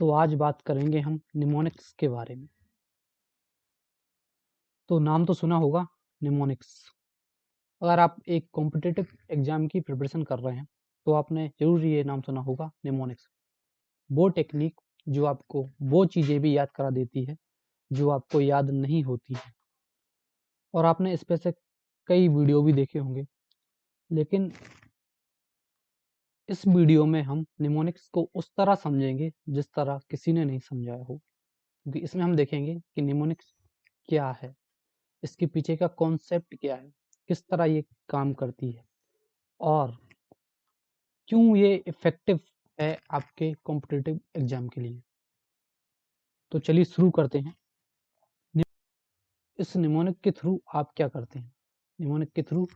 तो आज बात करेंगे हम निमोनिक्स के बारे में। तो नाम तो सुना होगा निमोनिक्स। अगर आप एक कॉम्पिटिटिव एग्जाम की प्रिपरेशन कर रहे हैं तो आपने जरूर ये नाम सुना होगा निमोनिक्स। वो टेक्निक जो आपको वो चीज़ें भी याद करा देती है जो आपको याद नहीं होती है। और आपने इस पे से कई वीडियो भी देखे होंगे, लेकिन इस वीडियो में हम निमोनिक्स को उस तरह समझेंगे जिस तरह किसी ने नहीं समझाया हो, क्योंकि इसमें हम देखेंगे कि निमोनिक्स क्या है, इसके पीछे का कॉन्सेप्ट क्या है, किस तरह ये काम करती है और क्यों ये इफेक्टिव है आपके कॉम्पिटिटिव एग्जाम के लिए। तो चलिए शुरू करते हैं। इस निमोनिक के थ्रू आप क्या करते हैं? निमोनिक के थ्रू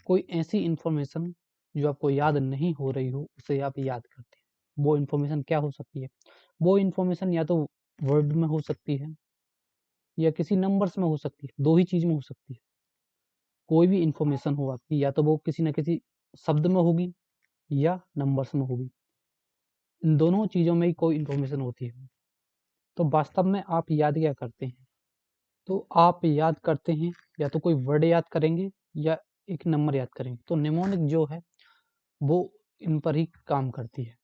कोई ऐसी इंफॉर्मेशन जो आपको याद नहीं हो रही हो उसे आप याद करते हैं। वो इंफॉर्मेशन क्या हो सकती है? वो इंफॉर्मेशन या तो वर्ड में हो सकती है या किसी नंबर्स में हो सकती है, दो ही चीज में हो सकती है। कोई भी इंफॉर्मेशन हो आपकी, या तो वो किसी न किसी शब्द में होगी या नंबर्स में होगी। इन दोनों चीजों में ही कोई इंफॉर्मेशन होती है। तो वास्तव में आप याद क्या करते हैं? तो आप याद करते हैं या तो कोई वर्ड याद करेंगे या एक नंबर याद करेंगे। तो निमोनिक जो है वो इन पर ही काम करती है।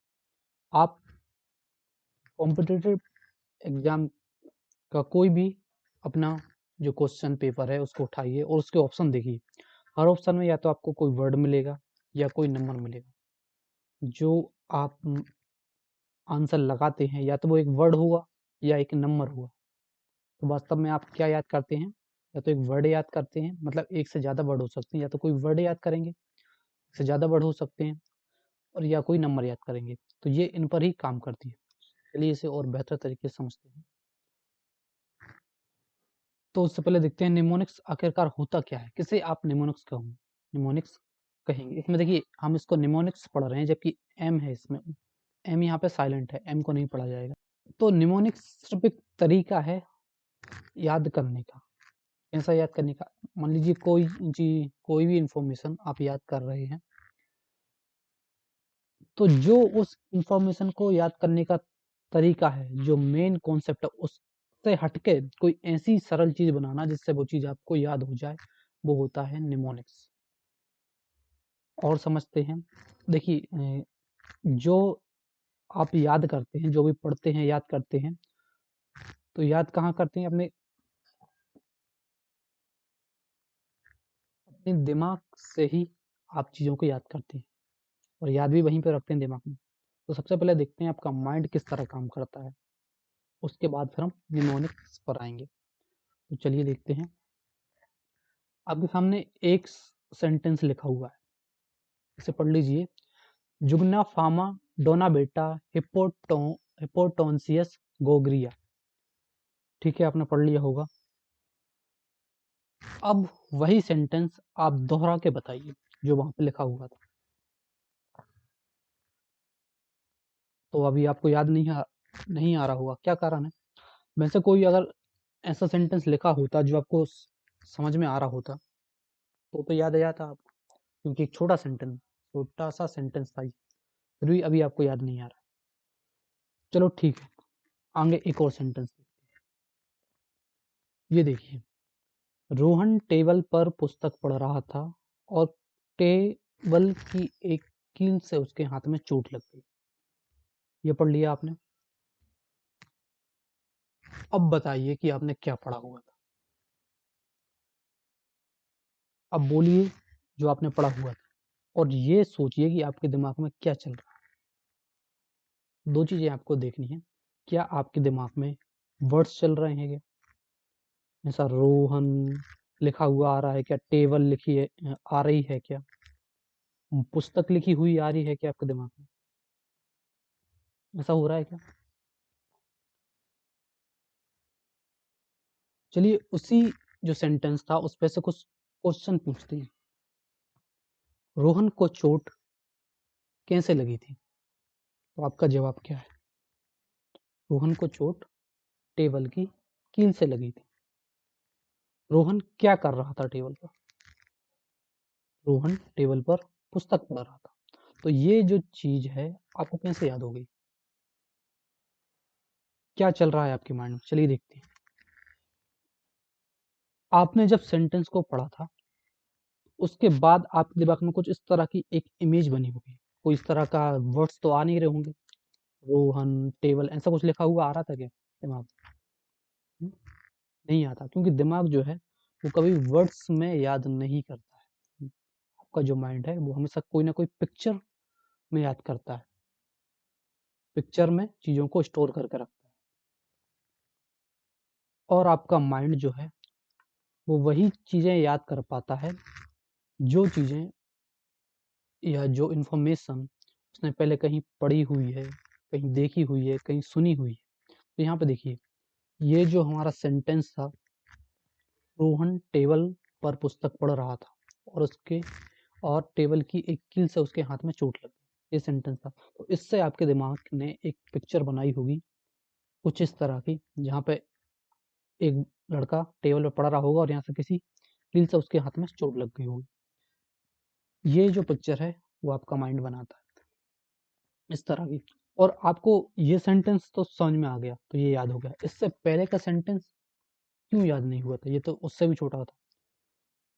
आप कॉम्पिटिटिव एग्जाम का कोई भी अपना जो क्वेश्चन पेपर है उसको उठाइए और उसके ऑप्शन देखिए। हर ऑप्शन में या तो आपको कोई वर्ड मिलेगा या कोई नंबर मिलेगा। जो आप आंसर लगाते हैं या तो वो एक वर्ड होगा या एक नंबर होगा। तो वास्तव में आप क्या याद करते हैं? या तो एक वर्ड याद करते हैं, मतलब एक से ज़्यादा वर्ड हो सकते हैं, या तो कोई वर्ड याद करेंगे, एक से ज़्यादा वर्ड हो सकते हैं, और या कोई नंबर याद करेंगे। तो ये इन पर ही काम करती है। चलिए इसे और बेहतर तरीके से समझते हैं। तो उससे पहले देखते हैं निमोनिक्स आखिरकार होता क्या है, किसे आप निमोनिक्स कहोगे, निमोनिक्स कहेंगे। इसमें देखिए हम इसको निमोनिक्स पढ़ रहे हैं जबकि एम है इसमें, एम यहाँ पे साइलेंट है, एम को नहीं पढ़ा जाएगा। तो निमोनिक्स सिर्फ एक तरीका है याद करने का। कैसा याद करने का? मान लीजिए कोई भी इंफॉर्मेशन आप याद कर रहे हैं, तो जो उस इंफॉर्मेशन को याद करने का तरीका है, जो मेन कॉन्सेप्ट है, उससे हटके कोई ऐसी सरल चीज बनाना जिससे वो चीज आपको याद हो जाए, वो होता है निमोनिक्स। और समझते हैं। देखिए जो आप याद करते हैं, जो भी पढ़ते हैं याद करते हैं, तो याद कहाँ करते हैं? अपने अपने दिमाग से ही आप चीज़ों को याद करते हैं और याद भी वहीं पे रखते हैं दिमाग में। तो सबसे पहले देखते हैं आपका माइंड किस तरह काम करता है, उसके बाद फिर हम निमोनिक्स पर आएंगे। तो चलिए देखते हैं। आपके सामने एक सेंटेंस लिखा हुआ है, इसे पढ़ लीजिए। जुगना फामा डोना बेटा हिपोटोन्सियस गोग्रिया। ठीक है, आपने पढ़ लिया होगा। अब वही सेंटेंस आप दोहरा के बताइए जो वहां पे लिखा हुआ था। तो अभी आपको याद नहीं आ रहा होगा, क्या कारण है? वैसे कोई अगर ऐसा सेंटेंस लिखा होता जो आपको समझ में आ रहा होता तो याद आ जाता आपको, क्योंकि एक छोटा सा सेंटेंस था ये। फिर भी अभी आपको याद नहीं आ रहा। चलो ठीक है, आगे एक और सेंटेंस। ये देखिए, रोहन टेबल पर पुस्तक पढ़ रहा था और टेबल की एक कील से उसके हाथ में चोट लग गई। ये पढ़ लिया आपने। अब बताइए कि आपने क्या पढ़ा हुआ था। अब बोलिए जो आपने पढ़ा हुआ था और ये सोचिए कि आपके दिमाग में क्या चल रहा है। दो चीजें आपको देखनी है। क्या आपके दिमाग में वर्ड्स चल रहे हैं क्या? ऐसा रोहन लिखा हुआ आ रहा है क्या? टेबल लिखी है आ रही है क्या? पुस्तक लिखी हुई आ रही है क्या आपके दिमाग में? ऐसा हो रहा है क्या? चलिए उसी जो सेंटेंस था उस पे से कुछ क्वेश्चन पूछते हैं। रोहन को चोट कैसे लगी थी? तो आपका जवाब क्या है? रोहन को चोट टेबल की कील से लगी थी। रोहन क्या कर रहा था टेबल पर? रोहन टेबल पर पुस्तक पढ़ रहा था। तो ये जो चीज है आपको कैसे याद हो गई? क्या चल रहा है आपके माइंड में, चलिए देखते हैं। आपने जब सेंटेंस को पढ़ा था, उसके बाद आपके दिमाग में कुछ इस तरह की एक इमेज बनी होगी। कोई इस तरह का वर्ड्स तो आ नहीं रहे होंगे, रोहन, टेबल, ऐसा कुछ लिखा हुआ आ रहा था क्या दिमाग में? नहीं आता, क्योंकि दिमाग जो है वो कभी वर्ड्स में याद नहीं करता है। आपका जो माइंड है वो हमेशा कोई ना कोई पिक्चर में याद करता है, पिक्चर में चीज़ों को स्टोर करके रखता है। और आपका माइंड जो है वो वही चीज़ें याद कर पाता है, जो चीज़ें या जो इन्फॉर्मेशन उसने पहले कहीं पढ़ी हुई है, कहीं देखी हुई है, कहीं सुनी हुई है। तो यहाँ पे देखिए, ये जो हमारा सेंटेंस था, रोहन टेबल पर पुस्तक पढ़ रहा था और टेबल की एक कील से उसके हाथ में चोट लगी, ये सेंटेंस था। तो इससे आपके दिमाग ने एक पिक्चर बनाई होगी कुछ इस तरह की, जहाँ पे एक लड़का टेबल पे पढ़ रहा होगा और यहाँ से किसी कील से उसके हाथ में चोट लग गई होगी। ये जो पिक्चर है वो आपका माइंड बनाता है इस तरह की। और आपको ये सेंटेंस तो समझ में आ गया, तो ये याद हो गया। इससे पहले का सेंटेंस क्यों याद नहीं हुआ था, ये तो उससे भी छोटा था।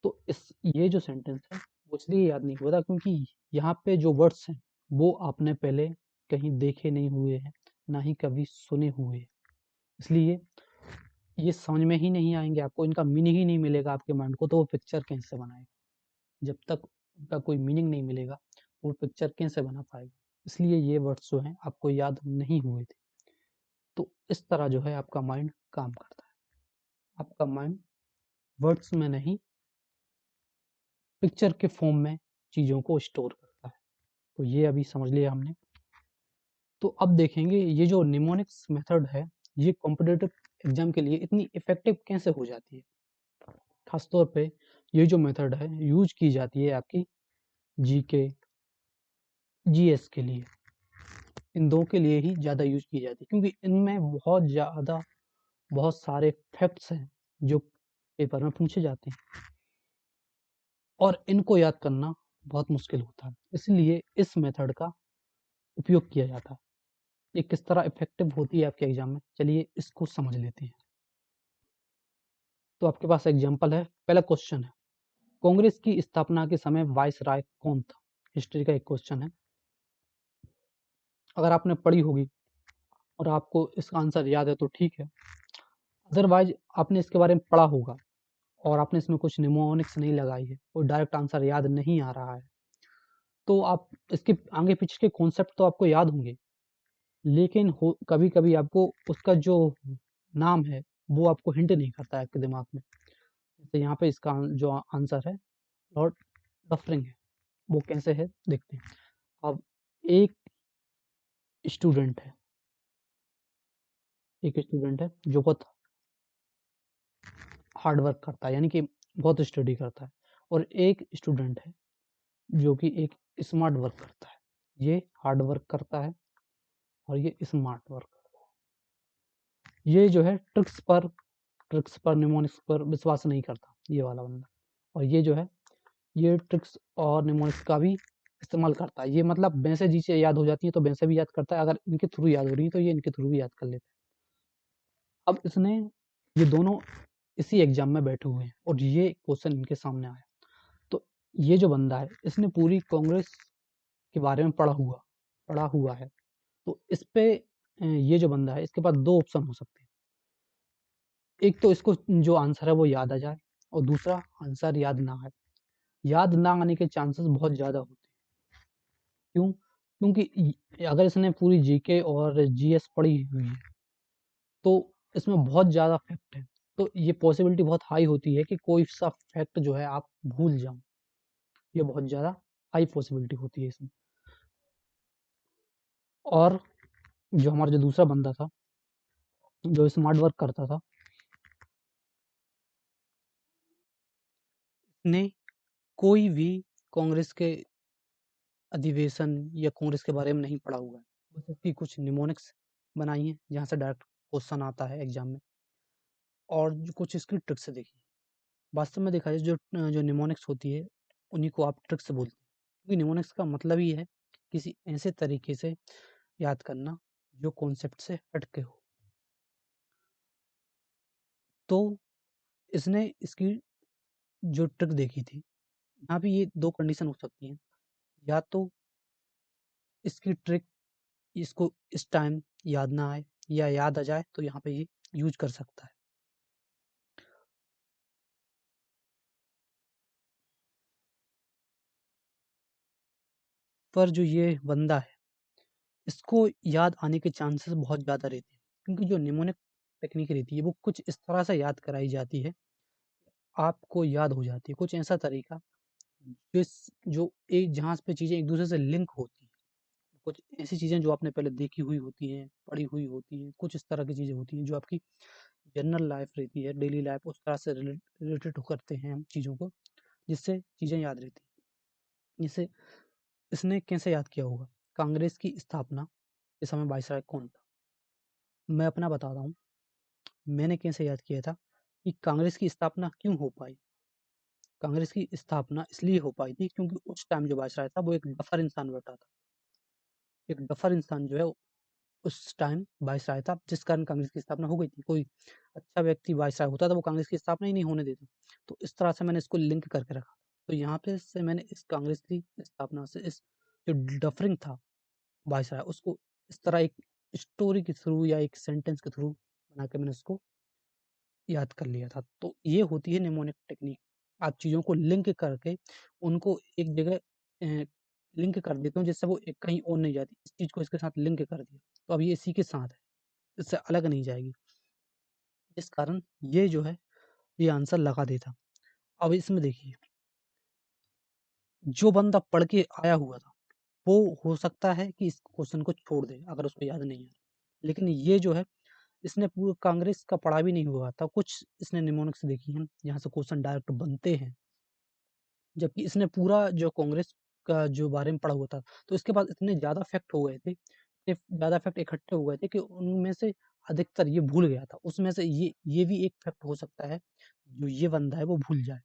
तो ये जो सेंटेंस है वो इसलिए याद नहीं हुआ था क्योंकि यहाँ पे जो वर्ड्स हैं वो आपने पहले कहीं देखे नहीं हुए हैं, ना ही कभी सुने हुए हैं। इसलिए ये समझ में ही नहीं आएंगे आपको, इनका मीनिंग ही नहीं मिलेगा आपके माइंड को, तो वो पिक्चर कैसे बनाएगा? जब तक उनका कोई मीनिंग नहीं मिलेगा, वो पिक्चर कैसे बना पाएगा? इसलिए ये वर्ड्स जो हैं आपको याद नहीं हुए थे। तो इस तरह जो है आपका माइंड काम करता है। आपका माइंड वर्ड्स में नहीं, पिक्चर के फॉर्म में चीज़ों को स्टोर करता है। तो ये अभी समझ लिया हमने। तो अब देखेंगे ये जो निमोनिक्स मेथड है, ये कॉम्पिटिटिव एग्जाम के लिए इतनी इफेक्टिव कैसे हो जाती है। खासतौर पे ये जो मेथड है यूज की जाती है आपकी जीके, जीएस के लिए। इन दो के लिए ही ज़्यादा यूज की जाती है, क्योंकि इनमें बहुत सारे फैक्ट्स हैं जो पेपर में पूछे जाते हैं और इनको याद करना बहुत मुश्किल होता है। इसलिए इस मेथड का उपयोग किया जाता है। ये किस तरह इफेक्टिव होती है आपके एग्जाम में, चलिए इसको समझ लेते हैं। तो आपके पास एग्जाम्पल है। पहला क्वेश्चन है, कांग्रेस की स्थापना के समय वाइस राय कौन था? हिस्ट्री का एक क्वेश्चन है। अगर आपने पढ़ी होगी और आपको इसका आंसर याद है तो ठीक है, अदरवाइज आपने इसके बारे में पढ़ा होगा और आपने इसमें कुछ निमोनिक्स नहीं लगाई है और डायरेक्ट आंसर याद नहीं आ रहा है, तो आप इसके आगे पीछे के कॉन्सेप्ट तो आपको याद होंगे, लेकिन हो कभी कभी आपको उसका जो नाम है वो आपको हिंट नहीं करता है आपके दिमाग में। जैसे यहाँ पे इसका जो आंसर है लॉर्ड डफरिंग है। वो कैसे है देखते हैं। अब एक स्टूडेंट है, जो बहुत हार्ड वर्क करता है, यानी कि बहुत स्टडी करता है, और एक स्टूडेंट है जो कि एक स्मार्ट वर्क करता है। ये हार्ड वर्क करता है और ये स्मार्ट वर्क करता है। ये जो है ट्रिक्स पर निमोनिक्स पर विश्वास नहीं करता, ये वाला बंदा। और ये जो है ये ट्रिक्स और निमोनिक्स का भी इस्तेमाल करता है। ये मतलब वैसे चीज़ें याद हो जाती हैं तो वैसे भी याद करता है, अगर इनके थ्रू याद हो रही है तो ये इनके थ्रू भी याद कर लेता है। अब इसने ये दोनों इसी एग्जाम में बैठे हुए हैं और ये क्वेश्चन इनके सामने आया। तो ये जो बंदा है इसने पूरी कांग्रेस के बारे में पढ़ा हुआ है। तो इस पे ये जो बंदा है इसके पास दो ऑप्शन हो सकते हैं। एक तो इसको जो आंसर है वो याद आ जाए और दूसरा आंसर याद ना आए। याद ना आने के चांसेस बहुत ज़्यादा होते हैं। क्यों? क्योंकि अगर इसने पूरी जीके और जीएस पढ़ी हुई है तो इसमें बहुत ज़्यादा फैक्ट है। तो ये पॉसिबिलिटी बहुत हाई होती है कि कोई सा फैक्ट जो है आप भूल जाओ। ये बहुत ज़्यादा हाई पॉसिबिलिटी होती है इसमें। और जो हमारा जो दूसरा बंदा था, जो स्मार्ट वर्क करता था, ने कोई भी कांग्रेस के अधिवेशन या कांग्रेस के बारे में नहीं पढ़ा हुआ है। बस इसकी कुछ निमोनिक्स बनाई है जहाँ से डायरेक्ट क्वेश्चन आता है एग्जाम में, और जो कुछ इसकी ट्रिक्स देखी। वास्तव में देखा जाए जो निमोनिक्स होती है उन्हीं को आप ट्रिक्स बोलते हैं, क्योंकि निमोनिक्स का मतलब ही है किसी ऐसे तरीके से याद करना जो कॉन्सेप्ट से हट के हो। तो इसने इसकी जो ट्रिक देखी थी, यहाँ पे ये 2 कंडीशन हो सकती हैं, या तो इसकी ट्रिक इसको इस टाइम याद ना आए, या याद आ जाए तो यहाँ पे ये यूज़ कर सकता है। पर जो ये बंदा है, इसको याद आने के चांसेस बहुत ज़्यादा रहते हैं, क्योंकि जो निमोनिक टेक्निक रहती है वो कुछ इस तरह से याद कराई जाती है, आपको याद हो जाती है। कुछ ऐसा तरीका जो एक जहाँ पे चीज़ें एक दूसरे से लिंक होती हैं। कुछ ऐसी चीज़ें जो आपने पहले देखी हुई होती हैं, पढ़ी हुई होती हैं, कुछ इस तरह की चीज़ें होती हैं जो आपकी जनरल लाइफ रहती है, डेली लाइफ, उस तरह से रिलेटेड करते हैं हम चीज़ों को, जिससे चीज़ें याद रहती हैं। जैसे इसने कैसे याद किया होगा? कांग्रेस की स्थापना के समय वायसराय कौन था? मैं अपना बताता हूँ, मैंने कैसे याद किया था कि कांग्रेस की स्थापना क्यों हो पाई? कांग्रेस की स्थापना इसलिए हो पाई थी क्योंकि उस टाइम जो वायसराय था वो एक डफर इंसान बैठा था। एक डफर इंसान जो है उस टाइम वायसराय था, जिस कारण कांग्रेस की स्थापना हो गई थी। कोई अच्छा व्यक्ति वायसराय होता तो वो कांग्रेस की स्थापना ही नहीं होने देता। तो इस तरह से मैंने इसको लिंक करके रखा। तो यहाँ पे से मैंने इस कांग्रेस की स्थापना से इस जो डफरिंग था वायसराय, उसको इस तरह एक स्टोरी के थ्रू या एक सेंटेंस के थ्रू बना के मैंने उसको याद कर लिया था। तो ये होती है निमोनिक टेक्निक। आप चीज़ों को लिंक करके उनको एक जगह लिंक कर देते हो जिससे वो एक कहीं और नहीं जाती। इस चीज़ को इसके साथ लिंक कर दिया, तो अब ये इसी के साथ है, इससे अलग नहीं जाएगी। इस कारण ये जो है, ये आंसर लगा देता। अब इसमें देखिए, जो बंदा पढ़ के आया हुआ था, वो हो सकता है कि इस क्वेश्चन को छोड़ दे अगर उसको याद नहीं है। लेकिन ये जो है, इसने पूरा कांग्रेस का पढ़ा भी नहीं हुआ था, कुछ इसने निमोनिक्स देखी हैं, जहाँ से क्वेश्चन डायरेक्ट बनते हैं। जबकि इसने पूरा जो कांग्रेस का जो बारे में पढ़ा हुआ था, तो इसके पास इतने ज़्यादा फैक्ट हो गए थे, इतने ज़्यादा फैक्ट इकट्ठे हो गए थे कि उनमें से अधिकतर ये भूल गया था। उसमें से ये भी एक फैक्ट हो सकता है, जो ये बंदा है वो भूल जाए।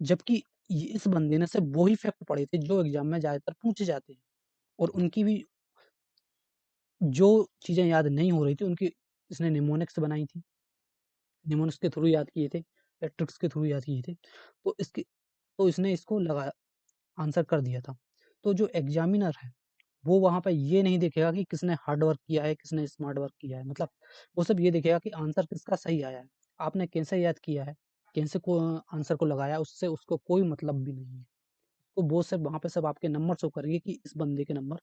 जबकि ये इस बंदे ने सिर्फ़ वो ही फैक्ट पढ़े थे जो एग्ज़ाम में ज़्यादातर पूछे जाते हैं, और उनकी भी जो चीज़ें याद नहीं हो रही थी, उनकी इसने निमोनिक्स बनाई थी। निमोनिक्स के थ्रू याद किए थे, या ट्रिक्स के थ्रू याद किए थे। तो इसने इसको लगाया, आंसर कर दिया था। तो जो एग्ज़ामिनर है, वो वहाँ पे ये नहीं देखेगा कि किसने हार्ड वर्क किया है, किसने स्मार्ट वर्क किया है। मतलब वो सिर्फ़ ये देखेगा कि आंसर किसका सही आया है। आपने कैसे याद किया है, कैसे को आंसर को लगाया, उससे उसको कोई मतलब भी नहीं है। तो वो सिर्फ़ वहाँ पे सिर्फ़ आपके नंबर शो करेंगे कि इस बंदे के नंबर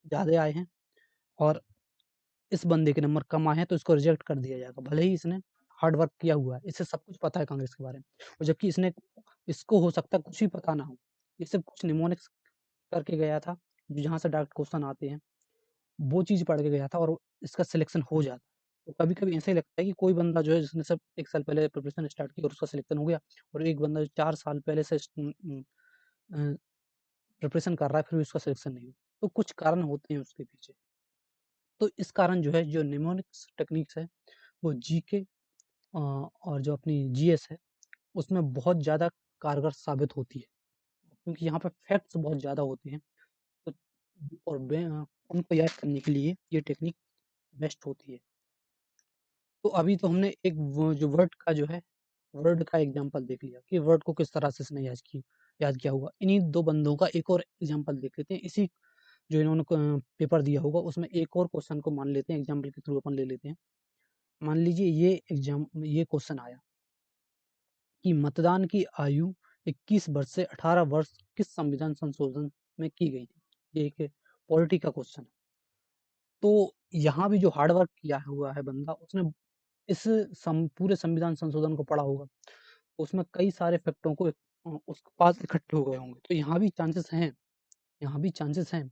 ज़्यादा आए हैं, और इस बंदे के नंबर कम आए हैं, तो इसको रिजेक्ट कर दिया जाएगा। भले ही इसने हार्ड वर्क किया हुआ है, इसे सब कुछ पता है कांग्रेस के बारे में, और जबकि इसको हो सकता है कुछ भी पता ना हो। ये सिर्फ़ कुछ निमोनिक्स करके गया था, जहाँ से डायरेक्ट क्वेश्चन आते हैं, वो चीज़ पढ़ के गया था और इसका सिलेक्शन हो जाता। तो कभी-कभी ऐसा ही लगता है कि कोई बंदा जो है, जिसने सिर्फ 1 साल पहले प्रिपरेशन स्टार्ट की और उसका सिलेक्शन हो गया, और एक बंदा जो 4 साल पहले से अ, प्रिपरेशन कर रहा है, फिर भी उसका सिलेक्शन नहीं हुआ। तो कुछ कारण होते हैं उसके पीछे। तो इस कारण जो है, जो निमोनिक्स टेक्निक्स है, वो जीके और जो अपनी जीएस है, उसमें बहुत ज़्यादा कारगर साबित होती है, क्योंकि यहाँ पे फैक्ट्स बहुत ज़्यादा होते हैं। तो और उनको याद करने के लिए ये टेक्निक बेस्ट होती है। तो अभी तो हमने एक वो जो वर्ड का एग्जांपल देख लिया कि वर्ड को किस तरह से इसने याद किया होगा। इन्हीं 2 बंदों का एक और एग्जांपल देख लेते हैं। इसी जो इन्होंने पेपर दिया होगा, उसमें एक और क्वेश्चन को मान लेते हैं, एग्जांपल के थ्रू अपन ले लेते हैं। मान लीजिए ये क्वेश्चन आया कि मतदान की आयु 21 वर्ष से 18 वर्ष किस संविधान संशोधन में की गई थी? ये एक पॉलिटी का क्वेश्चन है। तो यहाँ भी जो हार्ड वर्क किया हुआ है बंदा, उसने इस पूरे संविधान संशोधन को पढ़ा होगा। उसमें कई सारे फैक्टरों को उसके पास इकट्ठे हो गए होंगे। तो यहाँ भी चांसेस हैं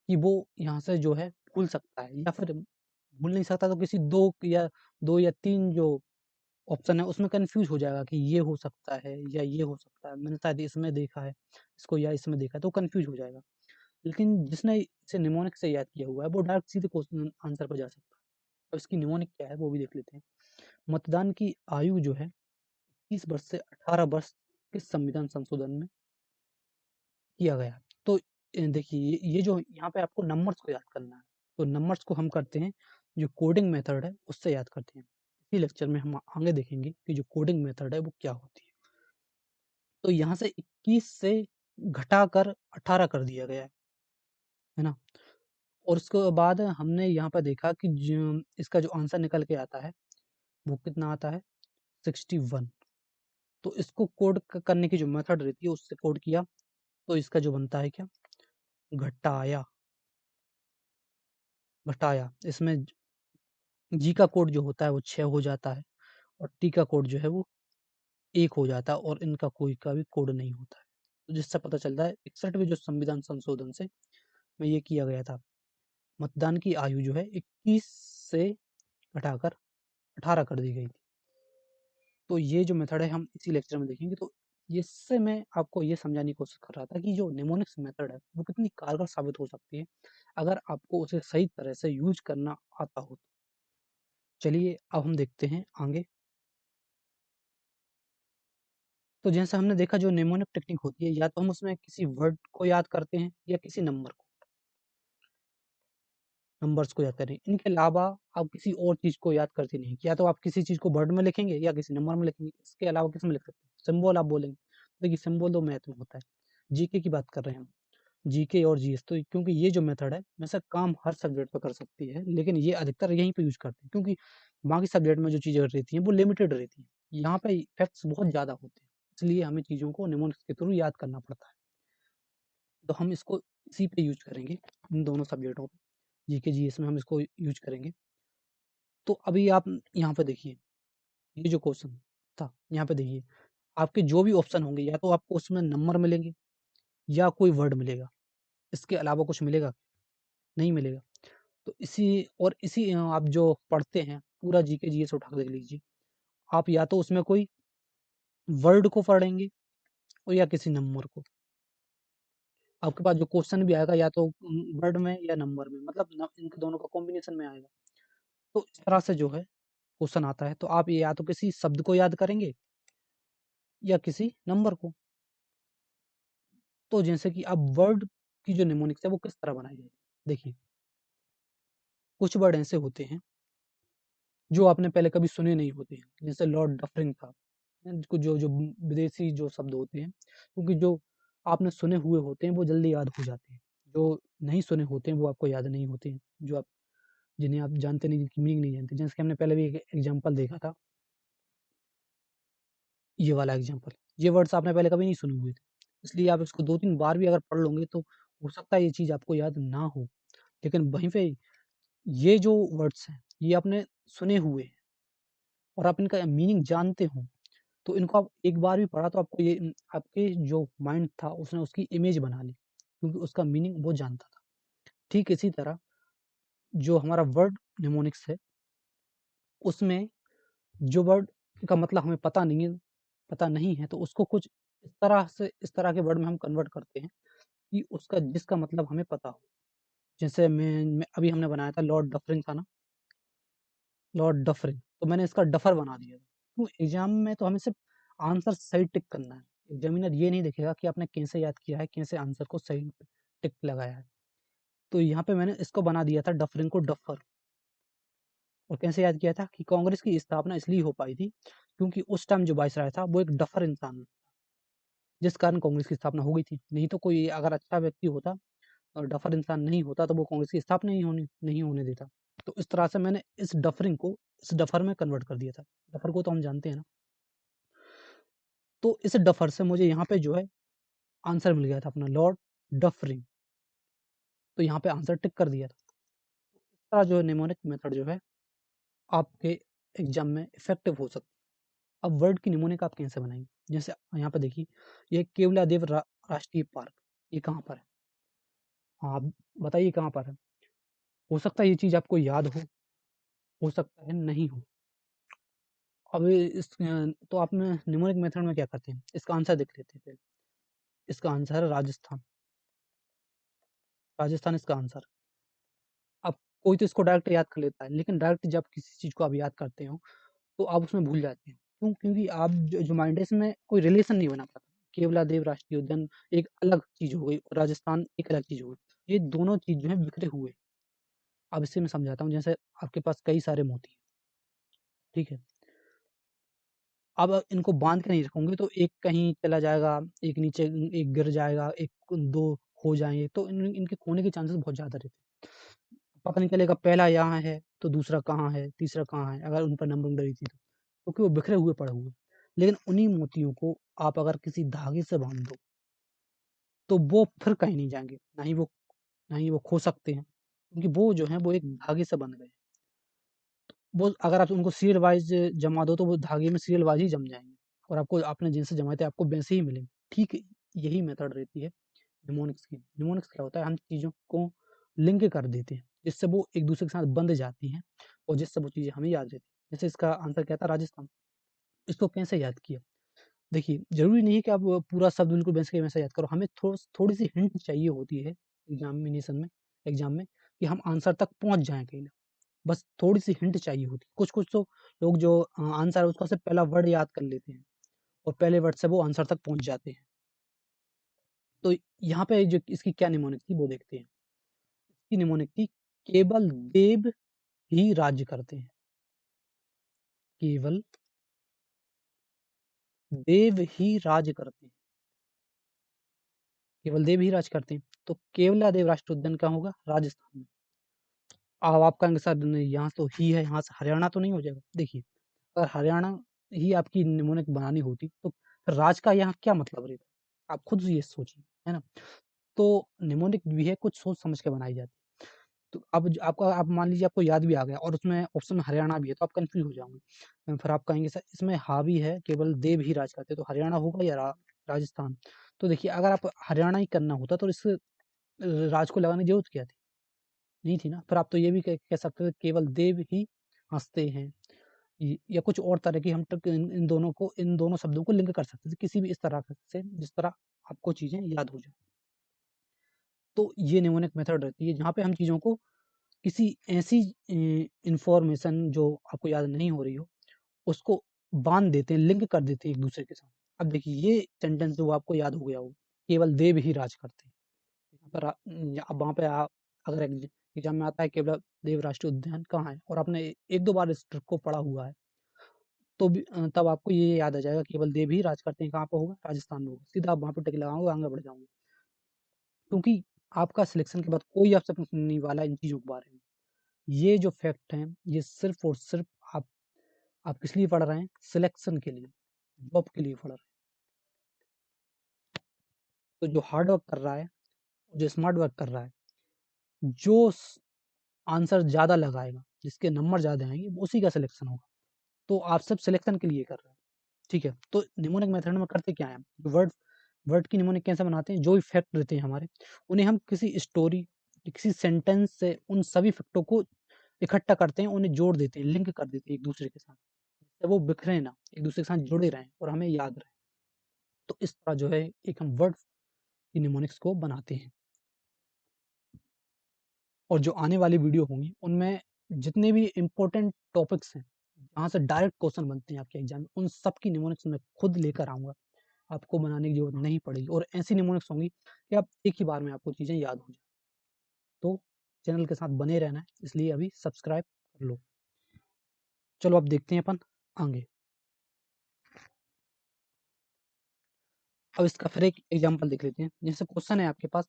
कि वो यहाँ से जो है भूल सकता है, या फिर भूल नहीं सकता तो किसी 2 या 3 जो ऑप्शन है उसमें कन्फ्यूज़ हो जाएगा कि ये हो सकता है या ये हो सकता है। मैंने शायद इसमें देखा है इसको, या इसमें देखा है, तो कन्फ्यूज़ हो जाएगा। लेकिन जिसने इसे निमोनिक से याद किया हुआ है, वो डायरेक्ट सीधे क्वेश्चन आंसर पे जा सकता है। अब इसकी निमोनिक क्या है वो भी देख लेते हैं। मतदान की आयु जो है 30 वर्ष से 18 वर्ष किस संविधान संशोधन में किया गया। तो देखिए, ये जो यहाँ पे आपको नंबर्स को याद करना है। तो नंबर्स को हम करते हैं, जो कोडिंग मेथड है उससे याद करते हैं। इसी लेक्चर में हम आगे देखेंगे कि जो कोडिंग मेथड है वो क्या होती है। तो यहाँ से 21 से घटाकर 18 कर दिया गया है ना? और उसके बाद हमने यहाँ पर देखा कि इसका जो आंसर निकल के आता है वो कितना आता है 61। तो इसको कोड करने की जो मेथड रहती है उससे कोड किया तो इसका जो बनता है क्या घटाया घटाया इसमें जी का कोड जो होता है वो 6 हो जाता है और टी का कोड जो है वो 1 हो जाता है और इनका कोई का भी कोड नहीं होता है। तो जिससे पता चलता है 61वें जो संविधान संशोधन से में ये किया गया था मतदान की आयु जो है 21 से घटाकर 18 कर दी गई थी। तो ये जो मेथड है हम इसी लेक्चर में देखेंगे। तो इससे मैं आपको ये समझाने की कोशिश कर रहा था कि जो निमोनिक्स मेथड है वो कितनी कारगर साबित हो सकती है अगर आपको उसे सही तरह से यूज करना आता हो। चलिए अब हम देखते हैं आगे। तो जैसा हमने देखा जो निमोनिक टेक्निक होती है या तो हम उसमें किसी वर्ड को याद करते हैं या किसी नंबर्स को याद करें। इनके अलावा आप किसी और चीज़ को याद करते नहीं। या तो आप किसी चीज़ को वर्ड में लिखेंगे या किसी नंबर में लिखेंगे। इसके अलावा किस में लिख सकते हैं? सिंबल आप बोलेंगे। देखिए सिंबल तो मैथ में होता है। जीके की बात कर रहे हैं हम। जीके और जीएस तो क्योंकि ये जो मेथड है वैसे काम हर सब्जेक्ट पे कर सकती है, लेकिन ये अधिकतर यहीं पे यूज़ करते हैं क्योंकि बाकी सब्जेक्ट में जो चीज़ें रहती हैं वो लिमिटेड रहती हैं। यहाँ पे फैक्ट्स बहुत ज़्यादा होते हैं, इसलिए हमें चीज़ों को निमोनिक्स के थ्रू याद करना पड़ता है। तो हम इसको इसी पे यूज़ करेंगे, इन दोनों सब्जेक्टों पे। जीके, जीएस में हम इसको यूज़ करेंगे। तो अभी आप यहाँ पे देखिए, ये जो क्वेश्चन था, यहाँ पे देखिए, आपके जो भी ऑप्शन होंगे या तो आपको उसमें नंबर मिलेंगे या कोई वर्ड मिलेगा। इसके अलावा कुछ मिलेगा? नहीं मिलेगा। तो इसी आप जो पढ़ते हैं, पूरा जीके, जीएस उठा के देख लीजिए। आप या तो उसमें कोई वर्ड को पढ़ेंगे और या किसी नंबर को। आपके पास जो क्वेश्चन भी आएगा या तो वर्ड में या नंबर में, मतलब इनके दोनों का कॉम्बिनेशन में आएगा। तो इस तरह से जो है क्वेश्चन आता है, तो आप ये या तो किसी शब्द को याद करेंगे या किसी नंबर को। तो जैसे कि अब वर्ड की जो निमोनिक्स है वो किस तरह बनाई जाएगी? देखिए, कुछ वर्ड ऐसे होते हैं जो आपने पहले कभी सुने नहीं होते हैं, जैसे लॉर्ड डफरिन था। कुछ जो जो विदेशी जो शब्द होते हैं, क्योंकि जो आपने सुने हुए होते हैं वो जल्दी याद हो जाते हैं। जो नहीं सुने होते हैं वो आपको याद नहीं होते हैं, जो आप जिन्हें आप जानते नहीं, जिनकी मीनिंग नहीं जानते। जैसे कि हमने पहले भी एक एग्जांपल देखा था, ये वाला एग्जांपल। ये वर्ड्स आपने पहले कभी नहीं सुने हुए थे, इसलिए आप इसको 2-3 बार भी अगर पढ़ लोगे तो हो सकता है ये चीज़ आपको याद ना हो। लेकिन वहीं पे ये जो वर्ड्स हैं, ये आपने सुने हुए हैं और आप इनका मीनिंग जानते हो, तो इनको आप एक बार भी पढ़ा तो आपको ये आपके जो माइंड था उसने उसकी इमेज बना ली, क्योंकि उसका मीनिंग वो जानता था। ठीक इसी तरह जो हमारा वर्ड निमोनिक्स है, उसमें जो वर्ड का मतलब हमें पता नहीं है तो उसको कुछ इस तरह के वर्ड में हम कन्वर्ट करते हैं कि उसका जिसका मतलब हमें पता हो। जैसे मैं अभी हमने बनाया था लॉर्ड डफरिन था ना, लॉर्ड डफरिन, तो मैंने इसका डफर बना दिया था। क्यों? एग्ज़ाम में तो हमें सिर्फ़ आंसर सही टिक करना है। एग्ज़ामिनर ये नहीं देखेगा कि आपने कैसे याद किया है, कैसे आंसर को सही टिक लगाया है। तो यहाँ पे मैंने इसको बना दिया था डफरिन को डफर। और कैसे याद किया था कि कांग्रेस की स्थापना इसलिए हो पाई थी क्योंकि उस टाइम जो वाइसराय था वो एक डफर इंसान था, जिस कारण कांग्रेस की स्थापना हो गई थी। नहीं तो कोई अगर अच्छा व्यक्ति होता और डफर इंसान नहीं होता तो वो कांग्रेस की स्थापना नहीं होने देता। तो इस तरह से मैंने इस डफरिंग को इस डफर में कन्वर्ट कर दिया था। डफर को तो हम जानते हैं ना। तो इस डफर से मुझे यहाँ पे जो है आंसर मिल गया था अपना लॉर्ड डफरिंग। तो यहाँ पे आंसर टिक कर दिया था। इस तरह जो है निमोनिक मेथड जो है आपके एग्जाम में इफेक्टिव हो सकती है। अब वर्ड की निमोनिक आप कैसे बनाएंगे? जैसे यहाँ पे देखिए, ये केवलादेव राष्ट्रीय पार्क, ये कहाँ पर है? हाँ, आप बताइए कहाँ पर है? हो सकता है ये चीज़ आपको याद हो सकता है नहीं हो। अब तो आप में न्यूमेरिक मेथड में क्या करते हैं? इसका आंसर देख लेते हैं पहले। इसका आंसर है राजस्थान। राजस्थान इसका आंसर। अब कोई तो इसको डायरेक्ट याद कर लेता है, लेकिन डायरेक्ट जब किसी चीज़ को आप याद करते हो, तो आप उसमें भूल जाते हैं। क्यों? क्योंकि आप जो माइंड है इसमें कोई रिलेशन नहीं बना पाता। केवलादेव राष्ट्रीय उद्यान एक अलग चीज़ हो गई और राजस्थान एक अलग चीज़ हो गई। ये दोनों चीज़ जो है बिखरे हुए हैं। अब इसे मैं समझाता हूँ, जैसे आपके पास कई सारे मोती हैं, ठीक है। अब इनको बांध के नहीं रखोगे तो एक कहीं चला जाएगा, एक नीचे एक गिर जाएगा, एक 2 खो जाएँगे, तो इनके खोने के चांसेस बहुत ज़्यादा रहते हैं। पता नहीं चलेगा पहला यहाँ है, तो दूसरा कहाँ है, तीसरा कहाँ है, अगर उन पर नंबरिंग डली थी तो। क्योंकि वो बिखरे हुए पड़े हुए हैं। लेकिन उन्हीं मोतियों को आप अगर किसी धागे से बाँध दो, तो वो फिर कहीं नहीं जाएँगे, ना ही वो खो सकते हैं, क्योंकि वो जो हैं वो एक धागे से बंध गए। वो अगर आप उनको सीरियल वाइज़ जमा दो, तो वो धागे में सीरियल वाइज़ ही जम जाएँगे और आपको आपने जिनसे जमाए थे, आपको वैसे ही मिलेंगे। ठीक यही मेथड रहती है निमोनिक्स की। निमोनिक्स क्या होता है, हम चीज़ों को लिंक कर देते हैं, जिससे वो एक-दूसरे के साथ बंध जाती हैं और जिससे वो चीज़ें हमें याद रहती हैं। जैसे इसका आंसर क्या था, राजस्थान। इसको कैसे याद किया? देखिए, ज़रूरी नहीं है कि आप पूरा शब्द बिल्कुल वैसे के वैसा याद करो, हमें थोड़ी-सी हिंट चाहिए होती है एग्ज़ाम में कि हम आंसर तक पहुँच जाएँ कहीं न। बस थोड़ी-सी हिंट चाहिए होती है। कुछ-कुछ तो लोग जो आंसर है उसका सिर्फ़ पहला वर्ड याद कर लेते हैं और पहले वर्ड से वो आंसर तक पहुँच जाते हैं। तो यहाँ पे जो इसकी क्या निमोनिक थी वो देखते हैं। इसकी निमोनिक थी, केवल देव ही राज्य करते हैं। केवल देव ही राज करते हैं। केवल देव ही राज करते हैं। तो केवलादेव राष्ट्रीय उद्यान कहाँ होगा? राजस्थान में। अब आप कहेंगे सर नहीं, यहाँ तो ही है, यहाँ से हरियाणा तो नहीं हो जाएगा? देखिए, अगर हरियाणा ही आपकी निमोनिक बनानी होती तो फिर राज का यहाँ क्या मतलब रहता? आप खुद ये सोचिए, है ना? तो निमोनिक भी है, कुछ सोच समझ के बनाई जाती है। तो अब ज आपका आप मान लीजिए आपको याद भी आ गया और उसमें ऑप्शन में हरियाणा भी है, तो आप कन्फ्यूज़ हो जाओगे। फिर आप कहेंगे सर इसमें हावी है, केवल देव ही राज करते हैं, तो हरियाणा होगा या राजस्थान? तो देखिए, अगर आप हरियाणा ही करना होता तो इस राज को लगाने की ज़रूरत क्या थी? नहीं थी ना। फिर आप तो ये भी कह सकते थे केवल देव ही हँसते हैं। या कुछ और तरह की हम ट्रिक इन दोनों शब्दों को लिंक कर सकते थे किसी भी इस तरह से जिस तरह आपको चीज़ें याद हो जाए। तो ये निमोनिक मेथड रहती है जहाँ पे हम चीज़ों को किसी ऐसी इन्फॉर्मेशन जो आपको याद नहीं हो रही हो, उसको बाँध देते हैं, लिंक कर देते हैं एक-दूसरे के साथ। अब देखिए ये सेंटेंस जो आपको याद हो गया होगा, केवल देव ही राज करते हैं। यहाँ पर अब वहाँ पे आप अगर एग्ज़ाम में आता है केवल देव राष्ट्रीय उद्यान कहाँ है और आपने 1-2 बार इस ट्रिक को पढ़ा हुआ है, तो भी तब आपको ये याद आ जाएगा केवल देव ही राज करते हैं, कहाँ पे होगा? राजस्थान में होगा। सीधा आप वहाँ पे टिक लगाओगे, आगे बढ़ जाओगे। क्योंकि आपका सिलेक्शन के बाद कोई आपसे पूछने नहीं वाला इन चीज़ों के बारे में। ये जो फैक्ट हैं, ये सिर्फ़ और सिर्फ़ आप किस लिए पढ़ रहे हैं? सिलेक्शन के लिए, जॉब के लिए पढ़ रहे हैं। तो जो हार्ड वर्क कर रहा है, जो स्मार्ट वर्क कर रहा है, जो आंसर ज़्यादा लगाएगा, जिसके नंबर ज़्यादा आएँगे, उसी का सिलेक्शन होगा। तो आप सिर्फ़ सिलेक्शन के लिए कर रहे हैं, ठीक है? तो निमोनिक मेथड में करते क्या हैं? वर्ड वर्ड की निमोनिक कैसे बनाते हैं? जो भी फैक्ट रहते हैं हमारे, उन्हें हम किसी स्टोरी, किसी सेंटेंस से उन सभी फैक्टों को इकट्ठा करते हैं, उन्हें जोड़ देते हैं, लिंक कर देते हैं एक-दूसरे के साथ। तो वो बिखरे ना, एक-दूसरे के साथ जुड़े रहें और हमें याद रहे। तो इस तरह जो है एक हम वर्ड की निमोनिक्स को बनाते हैं। और जो आने वाली वीडियो होंगी, उनमें जितने भी इम्पोर्टेंट टॉपिक्स हैं, जहाँ से डायरेक्ट क्वेश्चन बनते हैं आपके एग्ज़ाम में, उन सब की निमोनिक्स मैं खुद लेकर आऊँगा। आपको बनाने की ज़रूरत नहीं पड़ेगी और ऐसी निमोनिक्स होंगी कि आप एक ही बार में आपको चीज़ें याद हो जाएँ। तो चैनल के साथ बने रहना है, इसलिए अभी सब्सक्राइब कर लो। चलो अब देखते हैं अपन आगे। अब इसका फिर एक एग्ज़ाम्पल देख लेते हैं। जैसे क्वेश्चन है आपके पास,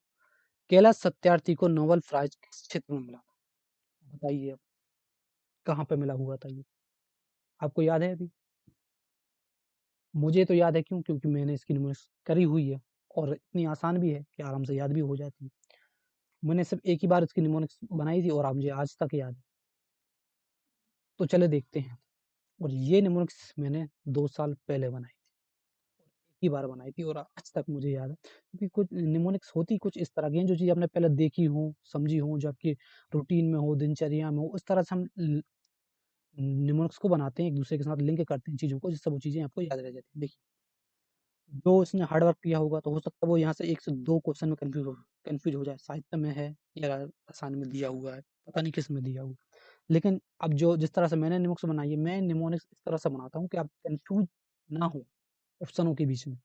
कैलाश सत्यार्थी को नोबेल प्राइज़ किस क्षेत्र में मिला? बताइए अब, कहाँ पे मिला हुआ था ये? आपको याद है अभी? मुझे तो याद है क्यों? क्योंकि मैंने इसकी निमोनिक्स करी हुई है और इतनी आसान भी है कि आराम से याद भी हो जाती है। मैंने सिर्फ़ एक ही बार इसकी निमोनिक्स बनाई थी और अब मुझे आज तक याद है। तो चलिए देखते हैं और ये निमोनिक्स मैंने 2 साल पहले बनाई थी। एक ही बार बनाई थी और आज तक मुझे याद है क्योंकि कुछ निमोनिक्स होती कुछ इस तरह की हैं जो चीज़ आपने पहले देखी हो, समझी हो, जो आपकी रूटीन में हो, दिनचर्या में हो, उस तरह से हम निमोनिक्स को बनाते हैं, एक-दूसरे के साथ लिंक करते हैं चीज़ों को जिससे वो चीज़ें आपको याद रह जाती हैं। देखिए, जो उसने हार्ड वर्क किया होगा तो हो सकता है वो यहाँ से 1 से 2 क्वेश्चन में कन्फ्यूज़ हो जाए, साहित्य में है या रसायन में दिया हुआ है, पता नहीं किस में दिया हुआ है। लेकिन अब जो जिस तरह से मैंने निमोनिक्स बनाई है, मैं निमोनिक्स इस तरह से बनाता हूँ कि आप कन्फ्यूज़ ना हो ऑप्शनों के बीच में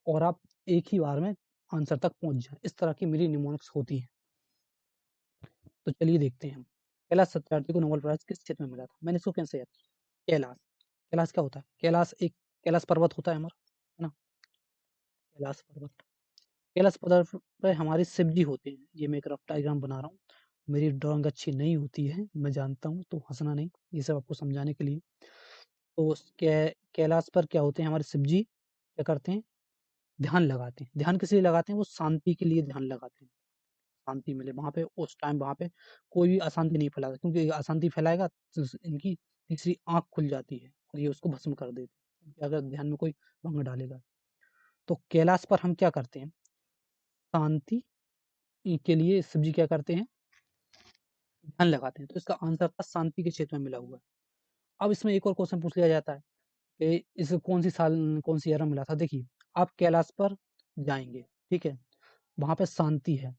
और आप एक ही बार में आंसर तक पहुँच जाएँ। इस तरह की मेरी निमोनिक्स होती हैं। तो चलिए देखते हैं हम। कैलाश सत्यार्थी को नोबेल प्राइज़ किस क्षेत्र में मिला था? मैंने इसको कैसे याद किया? कैलाश। कैलाश क्या होता है? कैलाश पर्वत होता है हमारा, है ना? कैलाश पर्वत। कैलाश पर्वत पे हमारी शिव जी होते हैं। ये मैं एक रफ डायग्राम बना रहा हूँ। मेरी ड्राइंग अच्छी नहीं होती है, मैं जानता हूँ, तो हँसना नहीं, ये सब आपको समझाने के लिए। तो कैलाश पर क्या होते हैं, हमारे शिव जी क्या करते हैं, ध्यान लगाते हैं। ध्यान किस लिए लगाते हैं? वो शांति के लिए ध्यान लगाते हैं, शांति मिले वहाँ पे। उस टाइम वहाँ पे कोई भी अशांति नहीं फैलाता, क्योंकि अशांति फैलाएगा तो इनकी तीसरी आँख खुल जाती है और ये उसको भस्म कर देते हैं, अगर ध्यान में कोई भंग डालेगा। तो कैलाश पर हम क्या करते हैं, शांति के लिए शिव जी क्या करते हैं, ध्यान लगाते हैं। तो इसका आंसर था शांति के क्षेत्र में मिला हुआ है। अब इसमें एक और क्वेश्चन पूछ लिया जाता है कि इस कौन सी ईयर में मिला था। देखिए, आप कैलाश पर जाएंगे, ठीक है, वहाँ पे शांति है,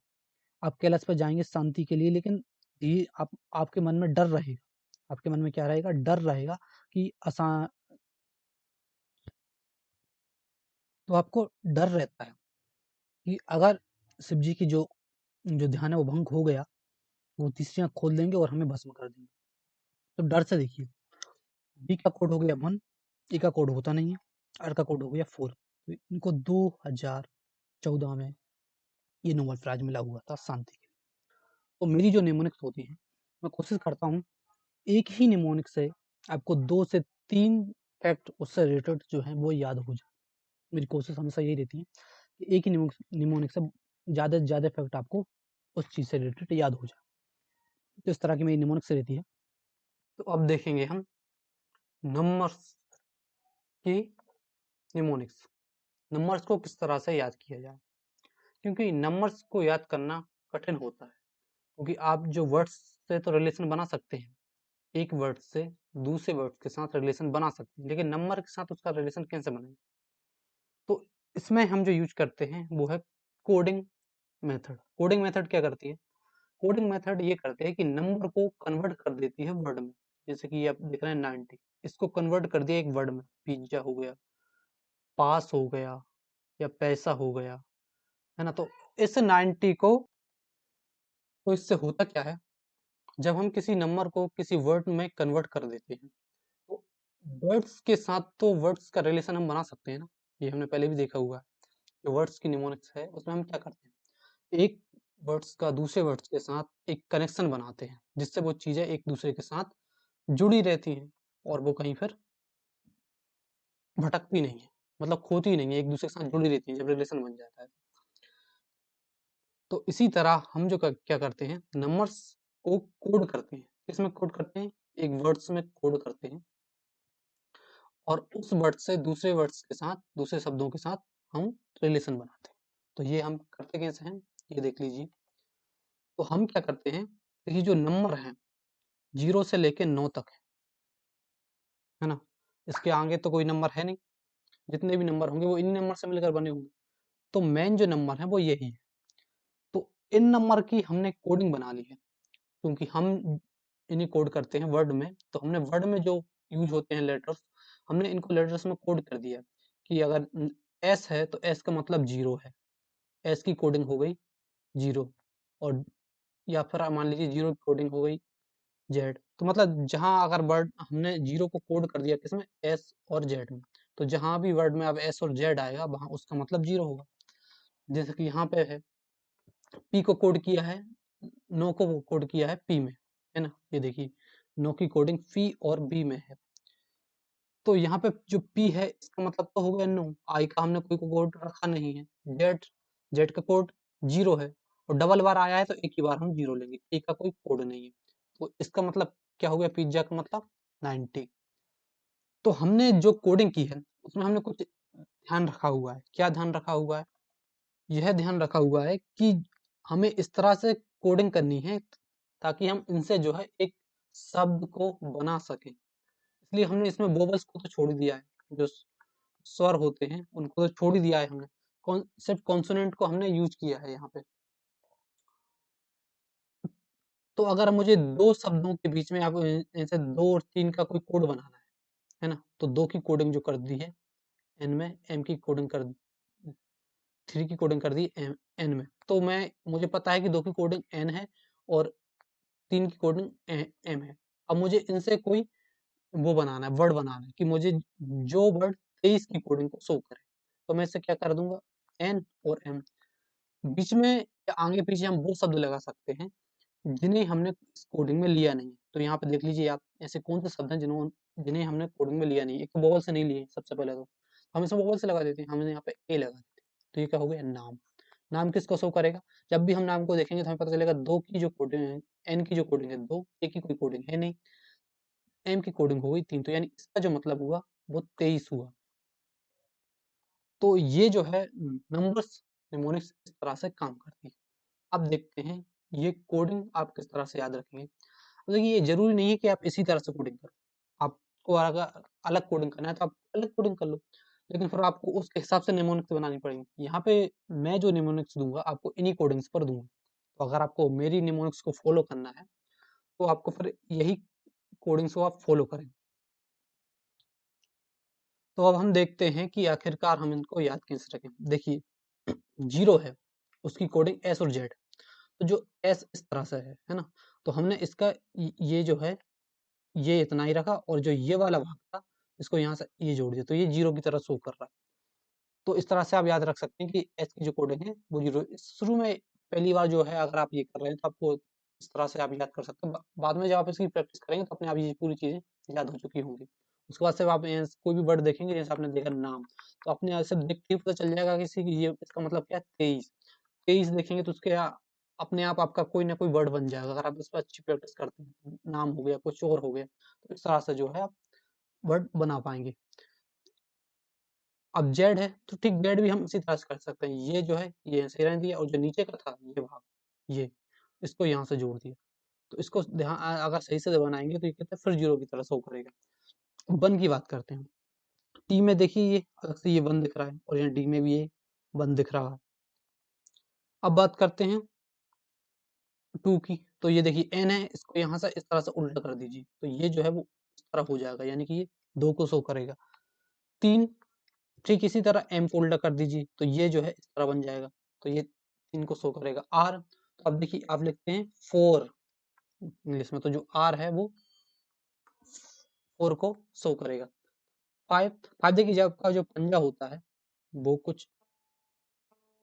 आप कैलाश पर जाएंगे शांति के लिए, लेकिन ये आपके मन में डर रहेगा। आपके मन में क्या रहेगा? डर रहेगा कि तो आपको डर रहता है कि अगर शिव जी की जो जो ध्यान है वो भंग हो गया, वो तीसरी आँख खोल देंगे और हमें भस्म कर देंगे। तो डर से देखिए, बी का कोड हो गया 1, ए का कोड होता नहीं है, आर का कोड हो गया 4। तो इनको 2014 में ये नोबेल प्राइज मिला हुआ था शांति के लिए। तो मेरी जो निमोनिक्स होती है, मैं कोशिश करता हूँ एक ही निमोनिक से आपको 2 से 3 फैक्ट उससे रिलेटेड जो है वो याद हो जाए। मेरी कोशिश हमेशा यही रहती है कि एक ही निमोनिक से ज़्यादा से ज़्यादा फैक्ट आपको उस चीज़ से रिलेटेड याद हो जाए। तो इस तरह की मेरी निमोनिक्स रहती है। तो अब देखेंगे हम नंबर्स की निमोनिक्स। नंबर्स को किस तरह से याद किया जाए, क्योंकि नंबर्स को याद करना कठिन होता है, क्योंकि आप जो वर्ड्स से तो रिलेशन बना सकते हैं, एक वर्ड से दूसरे वर्ड के साथ रिलेशन बना सकते हैं, लेकिन नंबर के साथ उसका रिलेशन कैसे बनेगा? तो इसमें हम जो यूज करते हैं वो है कोडिंग मेथड। कोडिंग मेथड क्या करती है? कोडिंग मेथड ये करते हैं कि नंबर को कन्वर्ट कर देती है वर्ड में। जैसे कि आप देख रहे हैं 90, इसको कन्वर्ट कर दिया एक वर्ड में, पिज्जा हो गया, पास हो गया, या पैसा हो गया, है ना? तो इस 90 को, तो इससे होता क्या है, जब हम किसी नंबर को किसी वर्ड में कन्वर्ट कर देते हैं, तो वर्ड्स के साथ तो वर्ड्स का रिलेशन हम बना सकते हैं ना, ये हमने पहले भी देखा हुआ है। जो वर्ड्स की निमोनिक्स है उसमें हम क्या करते हैं, एक वर्ड्स का दूसरे वर्ड्स के साथ एक कनेक्शन बनाते हैं, जिससे वो चीजें एक दूसरे के साथ जुड़ी रहती हैं और वो कहीं फिर भटकती नहीं है, मतलब खोती नहीं है, एक दूसरे के साथ जुड़ी रहती है जब रिलेशन बन जाता है। तो इसी तरह हम जो क्या करते हैं, नंबर्स को कोड करते हैं। किसमें कोड करते हैं? एक वर्ड्स में कोड करते हैं, और उस वर्ड से दूसरे वर्ड्स के साथ, दूसरे शब्दों के साथ हम रिलेशन बनाते हैं। तो ये हम करते कैसे हैं, ये देख लीजिए। तो हम क्या करते हैं, देखिए जो नंबर है 0 से लेके 9 तक है ना, इसके आगे तो कोई नंबर है नहीं, जितने भी नंबर होंगे वो इन नंबर से मिलकर बने होंगे। तो मेन जो नंबर है वो यही है। तो इन नंबर की हमने कोडिंग बना ली है, क्योंकि हम इन्हें कोड करते हैं वर्ड में, तो हमने वर्ड में जो यूज होते हैं लेटर्स, हमने इनको लेटर्स में कोड कर दिया कि अगर एस है तो एस का मतलब 0 है, एस की कोडिंग हो गई 0, और या फिर आप मान लीजिए 0 की कोडिंग हो गई जेड। तो मतलब जहाँ अगर वर्ड हमने 0 को कोड कर दिया किसमें, एस और जेड में, तो जहाँ भी वर्ड में अब एस और जेड आएगा वहाँ उसका मतलब 0 होगा। जैसे कि यहाँ पे है, पी को कोड किया है, नो को कोड किया है पी में, है ना? ये देखिए, नो की कोडिंग पी और बी में है। तो यहाँ पे जो पी है इसका मतलब तो हो गया नो, आई का हमने कोई कोड रखा नहीं है, जेड, जेड का कोड 0 है, और डबल बार आया है तो एक ही बार हम 0 लेंगे, ए का कोई कोड नहीं है। तो इसका मतलब क्या हो गया, पिज्जा का मतलब 90। तो हमने जो कोडिंग की है उसमें हमने कुछ ध्यान रखा हुआ है। क्या ध्यान रखा हुआ है? यह ध्यान रखा हुआ है कि हमें इस तरह से कोडिंग करनी है ताकि हम इनसे जो है एक शब्द को बना सकें। इसलिए हमने इसमें वोवेल्स को तो छोड़ दिया है, जो स्वर होते हैं उनको तो छोड़ ही दिया है हमने, सिर्फ कॉन्सोनेंट को हमने यूज किया है यहाँ पे। तो अगर मुझे 2 शब्दों के बीच में आप ऐसे 2 और 3 का कोई कोड बनाना है ना, तो 2 की कोडिंग जो कर दी है एन में, एम की कोडिंग कर 3 की कोडिंग कर दी एन में, तो मुझे पता है कि 2 की कोडिंग एन है और 3 की कोडिंग एम है। अब मुझे इनसे कोई वो बनाना है, वर्ड बनाना है कि मुझे जो वर्ड 23 की कोडिंग को शो करे। तो मैं इसे क्या कर दूंगा, एन और एम। बीच में या आगे पीछे हम वो शब्द लगा सकते हैं जिन्हें हमने इस कोडिंग में लिया नहीं है। तो यहाँ पे देख लीजिए आप, ऐसे कौन से शब्द हैं जिन्हें हमने कोडिंग में लिया नहीं है। एक तो वोवल से नहीं लिए सबसे पहले, तो हम इसे वोवल से लगा देते हैं, हमने यहाँ पे ए लगा देते हैं। तो ये क्या हो गया, नाम। नाम किसको शो करेगा, जब भी हम नाम को देखेंगे तो हमें पता चलेगा दो की जो कोडिंग है, एन की जो कोडिंग है दो, ए की कोई कोडिंग है नहीं, एम की कोडिंग हो गई 3, तो यानी इसका जो मतलब हुआ वो 23 हुआ। तो ये जो है नंबर्स निमोनिक्स इस तरह से काम करती है। अब देखते हैं ये कोडिंग आप किस तरह से याद रखेंगे। अब देखिए ये जरूरी नहीं है कि आप इसी तरह से कोडिंग करो, आपको अगर अलग कोडिंग करना है तो आप अलग कोडिंग कर लो, लेकिन फिर आपको उसके हिसाब से निमोनिक्स बनानी पड़ेगी। यहाँ पे मैं जो निमोनिक्स दूंगा आपको इन्हीं कोडिंग्स पर दूंगा, तो अगर आपको मेरी निमोनिक्स को फॉलो करना है तो आपको फिर यही कोडिंग्स को आप फॉलो करें। तो अब हम देखते हैं कि आखिरकार हम इनको याद कैसे रखें। देखिए 0 है, उसकी कोडिंग एस और जेड, तो जो एस इस तरह से है ना, तो हमने इसका ये जो है ये इतना ही रखा, और जो ये वाला भाग था इसको यहाँ से ये जोड़ दिया, तो ये 0 की तरह शो कर रहा है। तो इस तरह से आप याद रख सकते हैं कि एस की जो कोडिंग है वो 0। शुरू में पहली बार जो है अगर आप ये कर रहे हैं तो आपको इस तरह से आप याद कर सकते हैं। बाद में जब आप इसकी प्रैक्टिस करेंगे तो अपने आप ये पूरी चीज़ें याद हो चुकी होंगी। उसके बाद से आप कोई भी वर्ड देखेंगे, जैसे आपने देखा नाम, तो अपने आप से देखते ही पता चल जाएगा कि ये इसका मतलब क्या है, 23। 23 देखेंगे तो उसके अपने आप आपका कोई ना कोई वर्ड बन जाएगा अगर आप इस पर अच्छी प्रैक्टिस करते हैं। नाम हो गया, कुछ और हो गया, तो इस तरह से जो है आप वर्ड बना पाएंगे। अब जेड है तो ठीक जेड भी हम इसी तरह से कर सकते हैं, ये जो है ये ऐसे रहने दिया, और जो नीचे का था ये भाग, ये इसको यहाँ से जोड़ दिया। तो इसको ध्यान अगर सही से बनाएंगे तो ये कहते हैं फिर 0 की तरह शो करेगा। 1 की बात करते हैं, टी में देखिए ये अलग से ये 1 दिख रहा है, और यहाँ डी में भी ये 1 दिख रहा है। अब बात करते हैं 2 की, तो ये देखिए एन है, इसको यहाँ से इस तरह से उल्टा कर दीजिए, तो ये जो है वो इस तरह हो जाएगा, यानी कि ये 2 को शो करेगा। 3 ठीक इसी तरह एम को उल्टा कर दीजिए, तो ये जो है इस तरह बन जाएगा, तो ये 3 को शो करेगा। आर, तो अब देखिए आप लिखते हैं 4 इंग्लिश में, तो जो आर है वो 4 को शो करेगा। 5 देखिए जब आपका जो पंजा होता है वो कुछ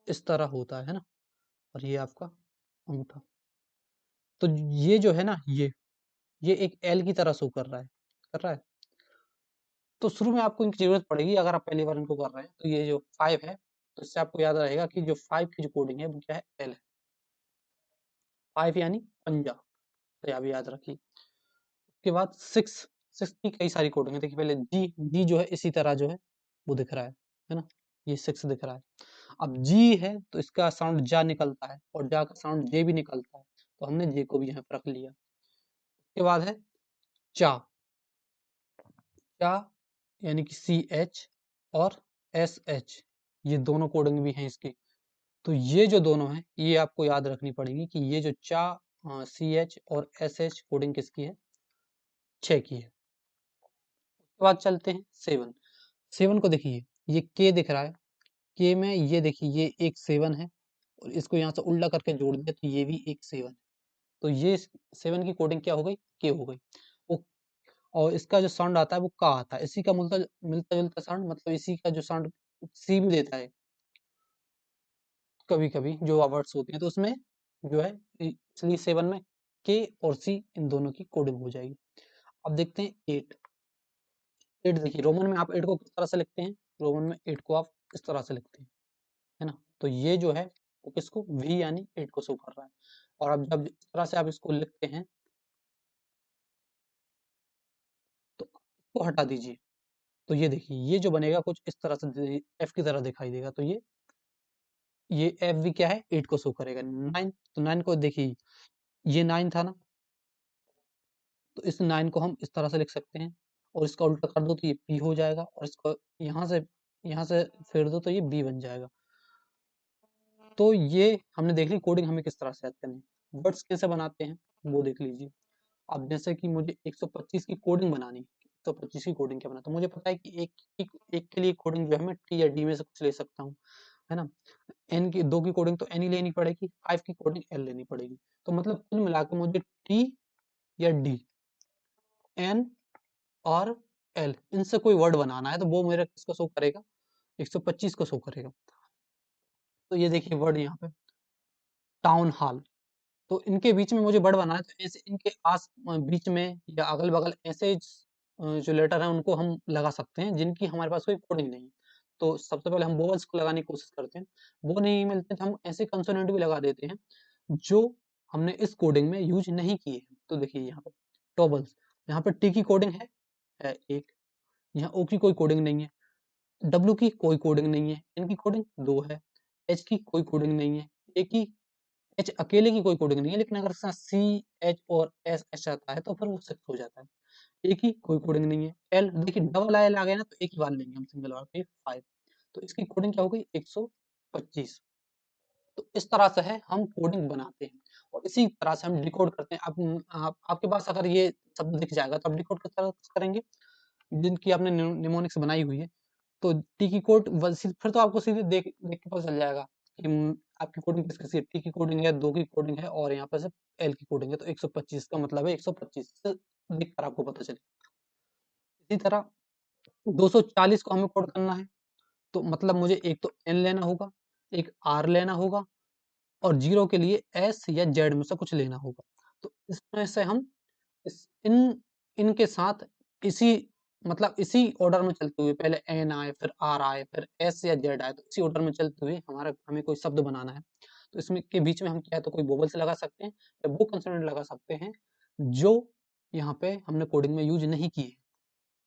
इस तरह होता है ना, और ये आपका अंगूठा, तो ये जो है ना ये एक एल की तरह शो कर रहा है। तो शुरू में आपको इनकी जरूरत पड़ेगी अगर आप पहली बार इनको कर रहे हैं। तो ये जो 5 है, तो इससे आपको याद रहेगा कि जो 5 की जो कोडिंग है वो क्या है, एल है। 5 यानी पंजा, तो आप याद रखिए। उसके बाद 6 की कई सारी कोडिंग है। देखिए पहले जी जो है इसी तरह जो है वो दिख रहा है ना, ये 6 दिख रहा है। अब जी है तो इसका साउंड जा निकलता है, और जा का साउंड जे भी निकलता है, तो हमने जे को भी यहाँ पर रख लिया। उसके बाद है चा, चा यानी कि सी एच और एस एच, ये दोनों कोडिंग भी हैं इसकी। तो ये जो दोनों हैं ये आपको याद रखनी पड़ेगी कि ये जो चा सी एच और एस एच कोडिंग किसकी है, 6 की है। उसके बाद चलते हैं 7 को देखिए, ये के दिख रहा है, के में ये देखिए ये एक 7 है, और इसको यहाँ से उल्टा करके जोड़ दिया तो ये भी एक 7 है। तो ये 7 की कोडिंग क्या हो गई, के हो गई। वो और इसका जो साउंड आता है वो का आता है, इसी का मिलता मिलता जुलता साउंड, मतलब इसी का जो साउंड सी भी देता है कभी कभी जो वर्ड्स होते हैं, तो उसमें जो है इसलिए 7 में के और सी इन दोनों की कोडिंग हो जाएगी। अब देखते हैं 8 देखिए रोमन में आप 8 को किस तरह से लिखते हैं, रोमन में 8 को आप इस तरह से लिखते हैं, है ना। तो ये जो है वो किसको, वी यानी 8 को शो कर रहा है। और अब जब इस तरह से आप इसको लिखते हैं तो इसको हटा दीजिए, तो ये देखिए ये जो बनेगा कुछ इस तरह से एफ की तरह दिखाई देगा। तो ये एफ भी क्या है, 8 को शो करेगा। 9, तो 9 को देखिए ये 9 था ना, तो इस 9 को हम इस तरह से लिख सकते हैं, और इसका उल्टा कर दो तो ये पी हो जाएगा, और इसको यहाँ से फेर दो तो ये बी बन जाएगा। तो ये हमने देख ली कोडिंग हमें किस तरह से याद करनी है। वर्ड्स कैसे बनाते हैं वो देख लीजिए। अब जैसे कि मुझे 125 की कोडिंग बनानी है, 125 की कोडिंग क्या बनाता हूँ, मुझे पता है कि एक के लिए कोडिंग जो है मैं टी या डी में से कुछ ले सकता हूँ, है ना। एन की 2 की कोडिंग तो एन ही लेनी पड़ेगी, 5 की कोडिंग एल लेनी पड़ेगी। तो मतलब कुल मिला के मुझे टी या डी, एन और एल, इनसे कोई वर्ड बनाना है तो वो मेरा किसको शो करेगा, 125 को शो करेगा। तो ये देखिए वर्ड यहाँ पे टाउन हॉल, तो इनके बीच में मुझे वर्ड बनाना है, तो ऐसे इनके बीच में या अगल बगल ऐसे जो लेटर हैं उनको हम लगा सकते हैं जिनकी हमारे पास कोई कोडिंग नहीं है। तो सबसे पहले हम वोवेल्स को लगाने की कोशिश करते हैं, वो नहीं मिलते तो हम ऐसे कंसोनेंट भी लगा देते हैं जो हमने इस कोडिंग में यूज नहीं किए हैं। तो देखिए यहाँ पे टॉबल्स, यहाँ पे टी की कोडिंग है एक, यहाँ ओ की कोई कोडिंग नहीं है, डब्ल्यू की कोई कोडिंग नहीं है, एन की कोडिंग 2 है, एच की कोई कोडिंग नहीं है, ए की, एच अकेले की कोई कोडिंग नहीं है, लेकिन अगर सी एच और एस एच आता है तो फिर वो 6 हो जाता है। ए की कोई कोडिंग नहीं है, एल देखिए डबल आई आ गया ना तो एक ही बार लेंगे हम सिंगल बार पे 5, तो इसकी कोडिंग क्या हो गई 125। तो इस तरह से है हम कोडिंग बनाते हैं और इसी तरह से हम डिकोड करते हैं। अब आपके पास अगर ये शब्द दिख जाएगा तो आप डिकोड किस तरह से करेंगे, जिनकी आपने निमोनिक्स बनाई हुई है। तो टी की कोड फिर तो आपको सीधे देख देख के पता चल जाएगा कि आपकी कोडिंग किस किसकी, टी की कोडिंग है, 2 की कोडिंग है और यहाँ पे सिर्फ एल की कोडिंग है, तो 125 का मतलब है 125 से देख कर आपको पता चले। इसी तरह 240 को हमें कोड करना है, तो मतलब मुझे एक तो एन लेना होगा, एक आर लेना होगा और 0 के लिए एस या जेड में से कुछ लेना होगा। तो इसमें से हम इनके साथ इसी मतलब इसी ऑर्डर में चलते हुए पहले एन आए, फिर आर आए, फिर एस या जेड आए, तो इसी ऑर्डर में चलते हुए हमें कोई शब्द बनाना है। तो इसमें के बीच में हम क्या है तो कोई वोवेल्स लगा सकते हैं या वो कंसोनेंट लगा सकते हैं जो यहाँ पे हमने कोडिंग में यूज नहीं किए।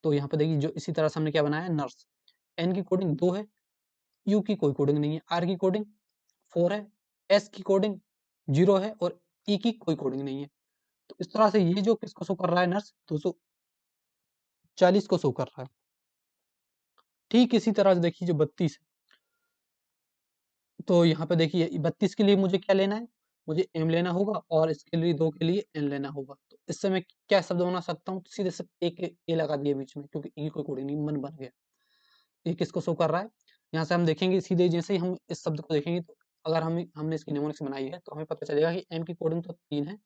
तो यहाँ पे देखिए जो इसी तरह से हमने क्या बनाया है, नर्स, एन की कोडिंग 2 है, यू की कोई कोडिंग नहीं है, आर की कोडिंग 4 है, एस की कोडिंग 0 है और ई की कोई कोडिंग नहीं है। तो इस तरह से ये जो किसको शो कर रहा है, नर्स 240 को शो कर रहा है। ठीक इसी तरह से देखिए जो 32 है, तो यहाँ पे देखिए 32 के लिए मुझे क्या लेना है, मुझे एम लेना होगा और इसके लिए 2 के लिए एन लेना होगा। तो इससे मैं क्या शब्द बना सकता हूँ, सीधे से एक ए लगा दिया बीच में क्योंकि ई कोई कोडिंग नहीं, मन बन गया। ये किसको शो कर रहा है, यहाँ से हम देखेंगे सीधे जैसे ही हम इस शब्द को देखेंगे तो अगर हमने इसकी निमोनिक्स बनाई है तो हमें पता चलेगा कि एम की कोडिंग तो 3 है,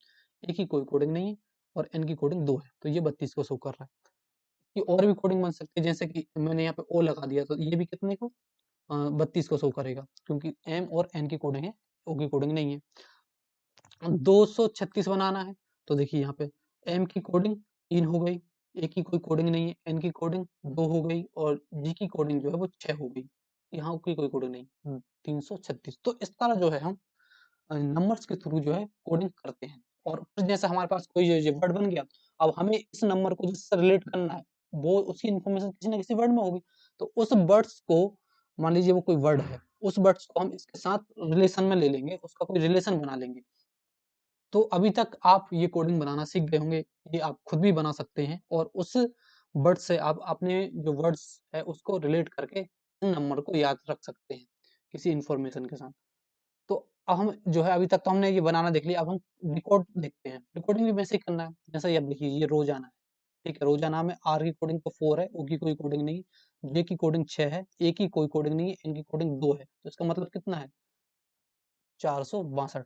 ए की कोई कोडिंग नहीं है और एन की कोडिंग 2 है, तो ये 32 को शो कर रहा है। ये और भी कोडिंग बन सकती है, जैसे कि मैंने यहाँ पे ओ लगा दिया तो ये भी कितने को 32 को शो करेगा क्योंकि एम और एन की कोडिंग है, ओ की कोडिंग नहीं है। 236 बनाना है तो देखिए यहाँ पे एम की कोडिंग 3 हो गई, ए की कोई कोडिंग नहीं है, एन की कोडिंग 2 हो गई और जी की कोडिंग जो है वो 6 हो गई, यहाँ की कोई कोडिंग नहीं, 336। तो इस तरह जो है हम नंबर्स के थ्रू जो है कोडिंग करते हैं और फिर जैसे हमारे पास कोई जो वर्ड बन गया, अब हमें इस नंबर को जिससे रिलेट करना है वो उसकी इन्फॉर्मेशन किसी ना किसी वर्ड में होगी, तो उस वर्ड्स को मान लीजिए वो कोई वर्ड है, उस वर्ड्स को हम इसके साथ रिलेशन में ले लेंगे, उसका कोई रिलेशन बना लेंगे। तो अभी तक आप ये कोडिंग बनाना सीख गए होंगे, ये आप खुद भी बना सकते हैं और उस वर्ड से आप अपने जो वर्ड्स है उसको रिलेट करके नंबर को याद रख सकते हैं किसी इन्फॉर्मेशन के साथ। तो अब हम जो है अभी तक तो हमने ये बनाना देख लिया, अब हम डिकोड देखते हैं। डिकोडिंग भी वैसे ही करना है, जैसा ये अब देखिए ये रोजाना है, ठीक है, रोजाना में आर की कोडिंग तो 4 है, ओ की कोई कोडिंग नहीं, जे की कोडिंग 6 है, ए की कोई कोडिंग नहीं है, एन की कोडिंग 2 है, तो इसका मतलब कितना है 462।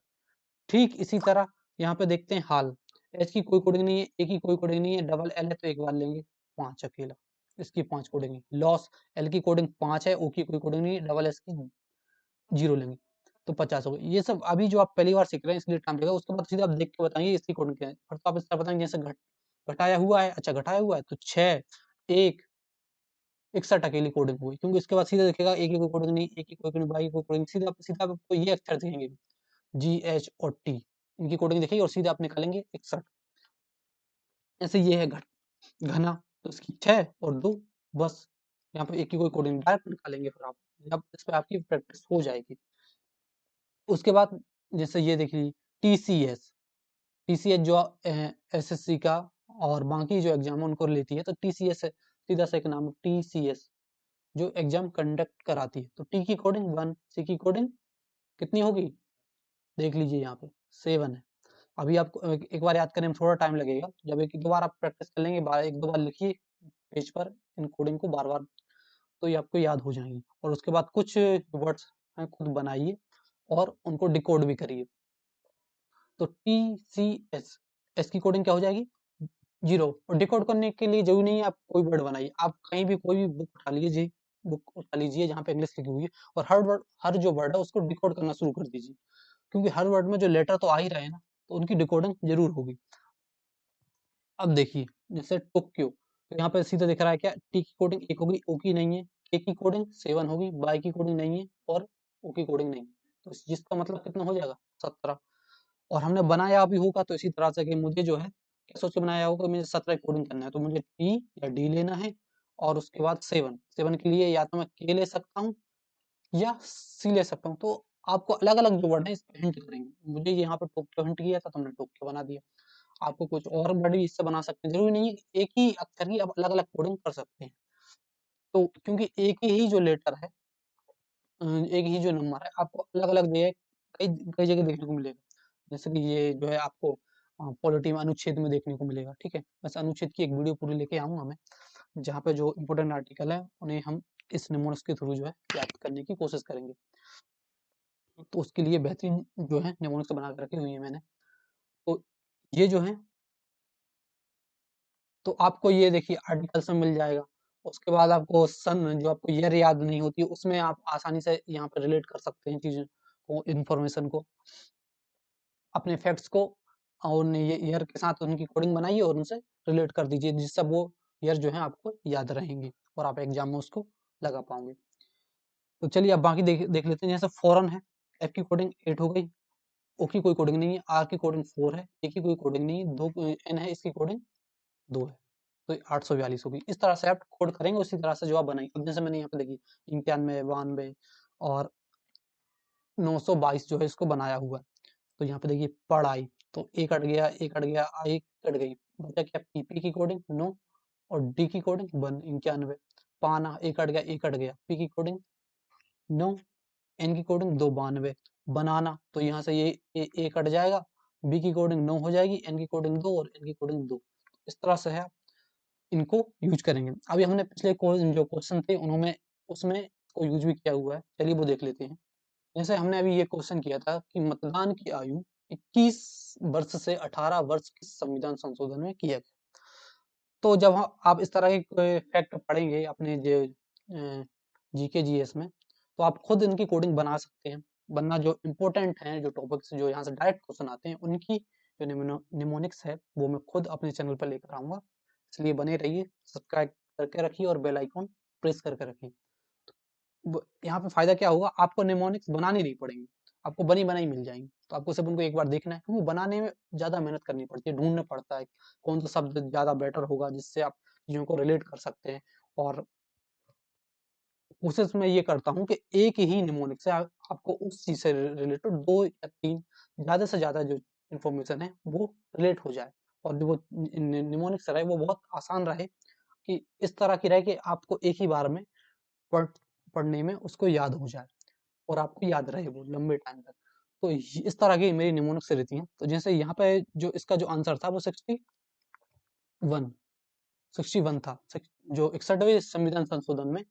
ठीक इसी तरह यहाँ पे देखते हैं हाल, एच की कोई कोडिंग नहीं है, ए की कोई कोडिंग नहीं है, डबल एल है तो एक बार लेंगे 5 अकेला, इसकी 5 कोडिंग है। लॉस, एल की कोडिंग 5 है, ओ की कोई कोडिंग नहीं है, डबल एस की 0 लेंगे तो 50 हो गए। ये सब अभी जो आप पहली बार सीख रहे हैं इसलिए टाइम लगेगा, उसके बाद सीधे आप देख के बताएंगे इसकी कोडिंग क्या है, फिर तो आप इस तरह बताएंगे जैसे घटाया हुआ है, अच्छा घटाया हुआ है तो 6 1 61 अकेली कोडिंग हुई, क्योंकि इसके बाद सीधे देखेगा ए की कोई कोडिंग नहीं, ए की कोई कोडिंग, वाई की कोई कोडिंग, सीधा आपको ये अक्षर दिखेंगे जी एच और टी, इनकी कोडिंग देखिए और सीधे आप निकालेंगे 61। ऐसे ये है घना, तो इसकी 6 और 2 बस, यहाँ पे एक की कोई कोडिंग डायरेक्ट निकालेंगे फिर आप, जब इस पे आपकी प्रैक्टिस हो जाएगी। उसके बाद जैसे ये देखिए टीसीएस, टीसीएस जो एसएससी का और बाकी जो एग्जाम है उनको लेती है, तो टीसीएस है, सीधा सा एक नाम टीसीएस जो एग्जाम कंडक्ट कराती है। तो टी की कोडिंग 1, सी की कोडिंग कितनी होगी देख लीजिए यहाँ पे 7 है। अभी आपको एक बार याद करने में थोड़ा टाइम लगेगा, जब एक दो बार आप प्रैक्टिस कर लेंगे, एक दो बार लिखिए पेज पर इन कोडिंग को बार बार, तो ये आपको याद हो जाएंगी और उसके बाद कुछ वर्ड्स हैं खुद बनाइए और उनको डिकोड भी करिए। तो टी सी एस, एस की कोडिंग क्या हो जाएगी जीरो। और डिकोड करने के लिए जरूरी नहीं है आप कोई वर्ड बनाइए, आप कहीं भी कोई भी बुक उठा लीजिए, जहाँ पे इंग्लिश लिखी हुई है, और हर जो वर्ड है उसको डिकोड करना शुरू कर दीजिए, क्योंकि हर वर्ड में जो लेटर तो आ ही रहे हैं ना, तो उनकी डिकोडिंग जरूर होगी। अब देखिए जैसे टोक्यो, तो यहाँ पे सीधा दिख रहा है क्या, टी की कोडिंग 1 होगी, ओ की नहीं है, के की कोडिंग 7 होगी, वाई की कोडिंग नहीं है, और ओ की कोडिंग नहीं है। तो जिसका मतलब कितना हो जाएगा, 17। और हमने बनाया भी होगा तो इसी तरह से कि मुझे जो है क्या सोच के बनाया होगा, मुझे 17 कोडिंग करना है, तो मुझे टी या डी लेना है, और उसके बाद 7 के लिए या तो मैं के ले सकता हूँ या सी ले सकता हूँ। तो आपको अलग-अलग जो वर्ड है इस पे हिंट करेंगे। मुझे यहाँ पे टोक्यो हिंट किया था तो हमने टोक्यो बना दिया। आपको कुछ और वर्ड भी इससे बना सकते हैं, ज़रूरी नहीं है कि एक ही अक्षर की आप अलग-अलग कोडिंग कर सकते हैं। तो क्योंकि एक ही जो लेटर है, एक ही जो नंबर है, आपको अलग-अलग जगह कई कई जगह देखने को मिलेगा। जैसे कि ये जो है आपको पॉलिटी में अनुच्छेद में देखने को मिलेगा, ठीक है? वैसे अनुच्छेद की एक वीडियो पूरी लेके आऊँगा मैं, जहाँ पे जो इम्पोर्टेंट आर्टिकल है, उन्हें हम इस निमोनिक्स के थ्रू जो है याद करने की कोशिश करेंगे। तो उसके लिए बेहतरीन जो है निमोनिक्स बना के रखी हुई है मैंने। तो ये जो है, तो आपको ये देखिए आर्टिकल्स में मिल जाएगा। उसके बाद आपको सन, जो आपको ईयर याद नहीं होती है, उसमें आप आसानी से यहाँ पे रिलेट कर सकते हैं चीज़ों को, इन्फॉर्मेशन को, अपने फैक्ट्स को, और उन्हें ये ईयर के साथ उनकी कोडिंग बनाइए और उनसे रिलेट कर दीजिए, जिससे वो ईयर जो है आपको याद रहेंगे और आप एग्जाम में उसको लगा पाओगे। तो चलिए अब बाकी देख देख लेते हैं। जैसे फॉरेन है, एफ की कोडिंग 8 हो गई, ओ की कोई कोडिंग नहीं है, आर की कोडिंग 4 है, ए की कोई कोडिंग नहीं है, 2 एन है, इसकी कोडिंग 2 है, तो 842 होगी। इस तरह से आप कोड करेंगे, उसी तरह से जो आप बनाएंगे। अब जैसे मैंने यहाँ पे देखिए 91, 92 और 922 जो है इसको बनाया हुआ है। तो यहाँ पे देखिए पढ़ाई, तो ए कट गया, ए कट गया, आई कट गई, बचा क्या, पीपी की कोडिंग 9 और डी की कोडिंग 1 91। पाना, ए कट गया, ए कट गया, पी की कोडिंग 9, एन की कोडिंग 2 92। बनाना, तो यहाँ से ये ए कट जाएगा, बी की कोडिंग 9 हो जाएगी, एन की कोडिंग 2 और एन की कोडिंग 2। इस तरह से है, इनको यूज करेंगे। अभी हमने पिछले जो क्वेश्चन थे उन्होंने उसमें को यूज भी किया हुआ है, चलिए वो देख लेते हैं। जैसे हमने अभी ये क्वेश्चन किया था कि मतदान की आयु 21 वर्ष से 18 वर्ष किस संविधान संशोधन में किया गया। तो जब आप इस तरह के फैक्ट पढ़ेंगे अपने जीके जीएस में, तो आप खुद इनकी कोडिंग बना सकते हैं, वरना जो इम्पोर्टेंट हैं, जो टॉपिक्स जो यहाँ से डायरेक्ट क्वेश्चन आते हैं, उनकी जो निमोनिक्स है वो मैं खुद अपने चैनल पर लेकर आऊँगा। इसलिए बने रहिए, सब्सक्राइब करके रखिए और बेल आइकन प्रेस करके रखिए। यहाँ पे फायदा क्या होगा, आपको निमोनिक्स बनानी नहीं पड़ेंगी, आपको बनी बनाई मिल जाएंगी। तो आपको सिर्फ उनको एक बार देखना है, क्योंकि बनाने में ज़्यादा मेहनत करनी पड़ती है, ढूंढना पड़ता है कौन सा शब्द ज़्यादा बेटर होगा जिससे आप चीज़ों को रिलेट कर सकते हैं। और कोशिश मैं ये करता हूँ कि एक ही निमोनिक से आपको उस चीज़ से रिलेटेड 2 या 3 ज़्यादा से ज़्यादा जो इन्फॉर्मेशन है वो रिलेट हो जाए, और जो वो निमोनिक्स रहे वो बहुत आसान रहे, कि इस तरह की रहे कि आपको एक ही बार में पढ़ पढ़ने में उसको याद हो जाए और आपको याद रहे वो लंबे टाइम तक। तो इस तरह की मेरी निमोनिक्स रहती हैं। तो जैसे यहाँ पे जो इसका जो आंसर था वो 61 था। जो 61वें संविधान संशोधन में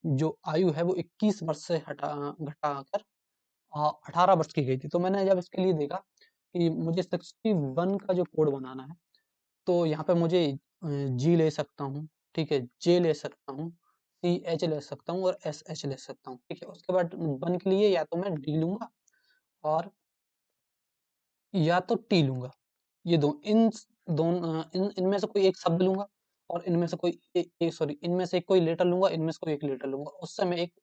जो आयु है वो 21 वर्ष से घटाकर 18 वर्ष की गई थी। तो मैंने जब इसके लिए देखा कि मुझे 61 का जो कोड बनाना है, तो यहाँ पे मुझे जी ले सकता हूँ, ठीक है, जे ले सकता हूँ, सी एच ले सकता हूँ और एस एच ले सकता हूँ, ठीक है। उसके बाद 1 के लिए या तो मैं डी लूंगा और या तो टी लूंगा। ये दो इन दोनों इनमें से कोई एक शब्द लूंगा, और इनमें से कोई सॉरी, इनमें से कोई लेटर लूंगा, इनमें से कोई एक लेटर लूंगा, उससे मैं एक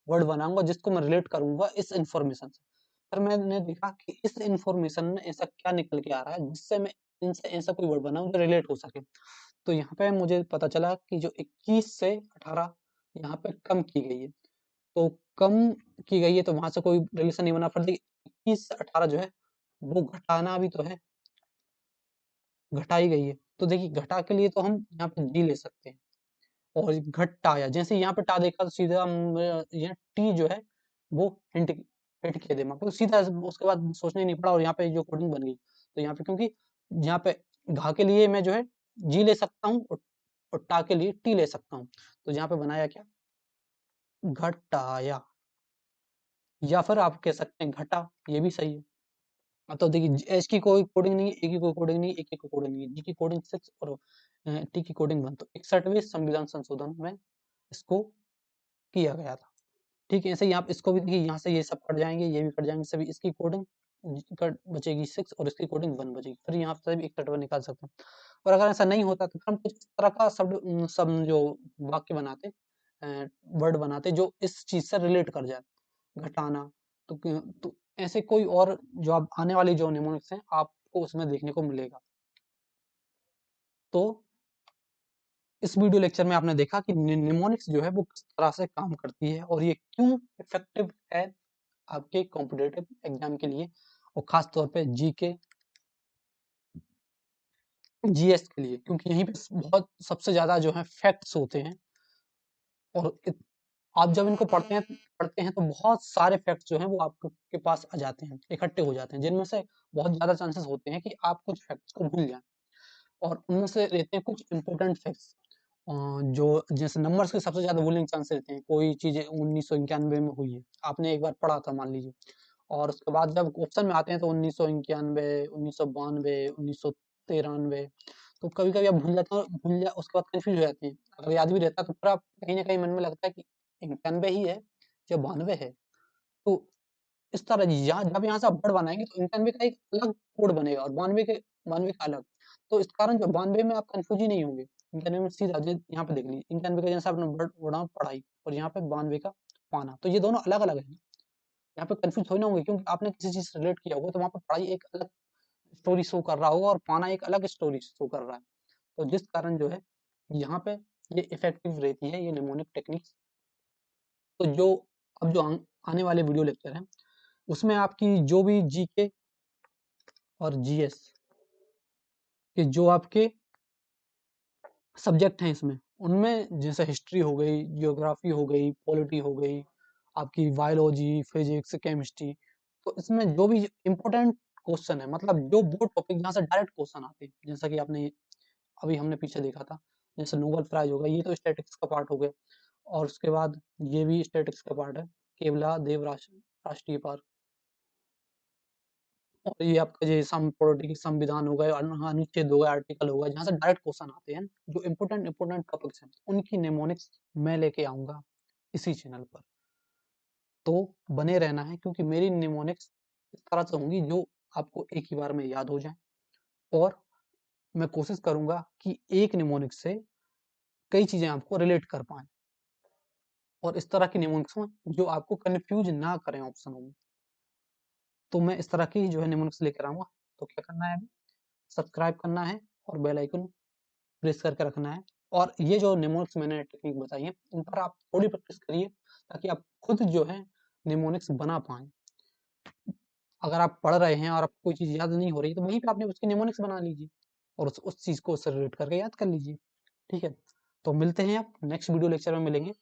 वर्ड बनाऊंगा जिसको मैं रिलेट करूंगा इस इंफॉर्मेशन से। पर मैंने देखा कि इस इंफॉर्मेशन में ऐसा क्या निकल के आ रहा है जिससे मैं इनसे ऐसा कोई वर्ड बनाऊं जो रिलेट हो सके। तो यहाँ पे मुझे पता चला कि जो 21 से 18 यहाँ पे कम की गई है, तो कम की गई है तो वहां से कोई रिलेशन नहीं बना, फिर 21 से 18 जो है वो घटाना भी तो है, घटाई गई है। तो देखिए घटा के लिए तो हम यहाँ पे जी ले सकते हैं, और घटाया, जैसे यहाँ पे टा देखा तो सीधा यहाँ टी जो है वो हिंट किया दिमाग को, सीधा उसके बाद सोचने नहीं पड़ा और यहाँ पे जो कोडिंग बन गई। तो यहाँ पे क्योंकि यहाँ पे घा के लिए मैं जो है जी ले सकता हूँ, और टा के लिए टी ले सकता हूँ। तो यहाँ पे बनाया क्या, घटाया, या फिर आप कह सकते हैं घटा, ये भी सही है। मतलब देखिए एच की कोई कोडिंग नहीं है, ए की कोई कोडिंग नहीं है, ए की कोई कोडिंग नहीं है, जी की कोडिंग 6 और टी की कोडिंग 1। तो 61वें संविधान संशोधन में इसको किया गया था। ठीक है, ऐसे ही आप इसको भी देखिए, यहाँ से ये सब कट जाएंगे, ये भी कट जाएंगे, सभी इसकी कोडिंग कट बचेगी 6 और इसकी कोडिंग 1 बचेगी। फिर यहाँ से भी 61वां निकाल सकते हैं। और अगर ऐसा नहीं होता तो फिर हम कुछ इस तरह का सब जो वाक्य बनाते, वर्ड बनाते जो इस चीज से रिलेट कर जाए, घटाना। तो ऐसे कोई और जो आप आने वाली जो निमोनिक्स हैं आपको उसमें देखने को मिलेगा। तो इस वीडियो लेक्चर में आपने देखा कि निमोनिक्स जो है वो किस तरह से काम करती है और ये क्यों इफेक्टिव है आपके कॉम्पिटिटिव एग्जाम के लिए, और खास तौर पे जीके जीएस के लिए, क्योंकि यहीं पे बहुत सबसे ज्यादा जो है फैक्ट्स होते हैं। और आप जब इनको पढ़ते हैं तो बहुत सारे फैक्ट्स जो हैं वो आपके पास आ जाते हैं, इकट्ठे हो जाते हैं, जिनमें से बहुत ज्यादा चांसेस होते हैं कि आप कुछ फैक्ट्स को भूल जाएं। और उनमें से रहते हैं कुछ इंपॉर्टेंट फैक्ट्स जो जैसे नंबर्स के सबसे ज्यादा भूलने के चांस रहते हैं। कोई चीजें 1991 में हुई है, आपने एक बार पढ़ा था मान लीजिए, और उसके बाद जब ऑप्शन में आते हैं तो 1991, 1992, 1993, तो कभी कभी आप भूल जाते हो, उसके बाद कंफ्यूज हो जाते हैं। अगर याद भी रहता है तो फिर आप कहीं ना कहीं मन में लगता है कि 91 ही है या 92 है। तो इस तरह यहाँ जब यहाँ से आप वर्ड बनाएंगे तो 91 का एक अलग कोड बनेगा और 92 का अलग। तो इस कारण जो 92 में आप कंफ्यूज ही नहीं होंगे, 91 में सीधा यहाँ पे देख लीजिए, 91 का जैसा आपने वर्ड बढ़ा पढ़ाई, और यहाँ पे 92 का पाना, तो ये दोनों अलग अलग है। यहाँ पे कंफ्यूज थोड़ी ना होंगे, क्योंकि आपने किसी चीज से रिलेट किया होगा, तो वहाँ पे पढ़ाई एक अलग स्टोरी शो कर रहा होगा और पाना एक अलग स्टोरी शो कर रहा है। तो जिस कारण जो है यहाँ पे ये इफेक्टिव रहती है ये निमोनिक टेक्निक्स। तो जो अब जो आने वाले वीडियो लेक्चर हैं उसमें आपकी जो भी जीके और जीएस के जो आपके सब्जेक्ट हैं इसमें, उनमें जैसे हिस्ट्री हो गई, जियोग्राफी हो गई, पॉलिटी हो गई, आपकी बायोलॉजी, फिजिक्स, केमिस्ट्री, तो इसमें जो भी इम्पोर्टेंट क्वेश्चन है, मतलब जो वो टॉपिक जहाँ से डायरेक्ट क्वेश्चन आते हैं, जैसा कि आपने अभी हमने पीछे देखा था, जैसे नोबेल प्राइज होगा, ये तो स्टैटिस्टिक्स का पार्ट हो गया, और उसके बाद ये भी स्टैटिस्टिक्स का पार्ट है, केवला देव राष्ट्रीय पार्क, और ये आपका जो पॉलिटी संविधान हो गए, अनुच्छेद हो गया, आर्टिकल हो गया, जहाँ से डायरेक्ट क्वेश्चन आते हैं, जो इम्पोर्टेंट टॉपिक्स हैं, उनकी नेमोनिक्स मैं लेके आऊंगा इसी चैनल पर। तो बने रहना है, क्योंकि मेरी नेमोनिक्स इस तरह से होंगी जो आपको एक ही बार में याद हो जाए, और मैं कोशिश करूंगा कि एक निमोनिक्स से कई चीजें आपको रिलेट कर पाए, और इस तरह की निमोनिक्स हो जो आपको कंफ्यूज ना करें ऑप्शनों में। तो मैं इस तरह की जो है निमोनिक्स लेकर आऊंगा। तो क्या करना है, अभी सब्सक्राइब करना है और बेल आइकन प्रेस करके रखना है। और ये जो निमोनिक्स मैंने टेक्निक बताई है, इन पर आप थोड़ी प्रैक्टिस करिए, ताकि आप खुद जो है निमोनिक्स बना पाएँ। अगर आप पढ़ रहे हैं और आपको कोई चीज़ याद नहीं हो रही, तो वहीं पे आपने उसकी निमोनिक्स बना लीजिए और उस चीज़ को उससे रिलेट करके याद कर लीजिए। ठीक है? तो मिलते हैं, आप नेक्स्ट वीडियो लेक्चर में मिलेंगे।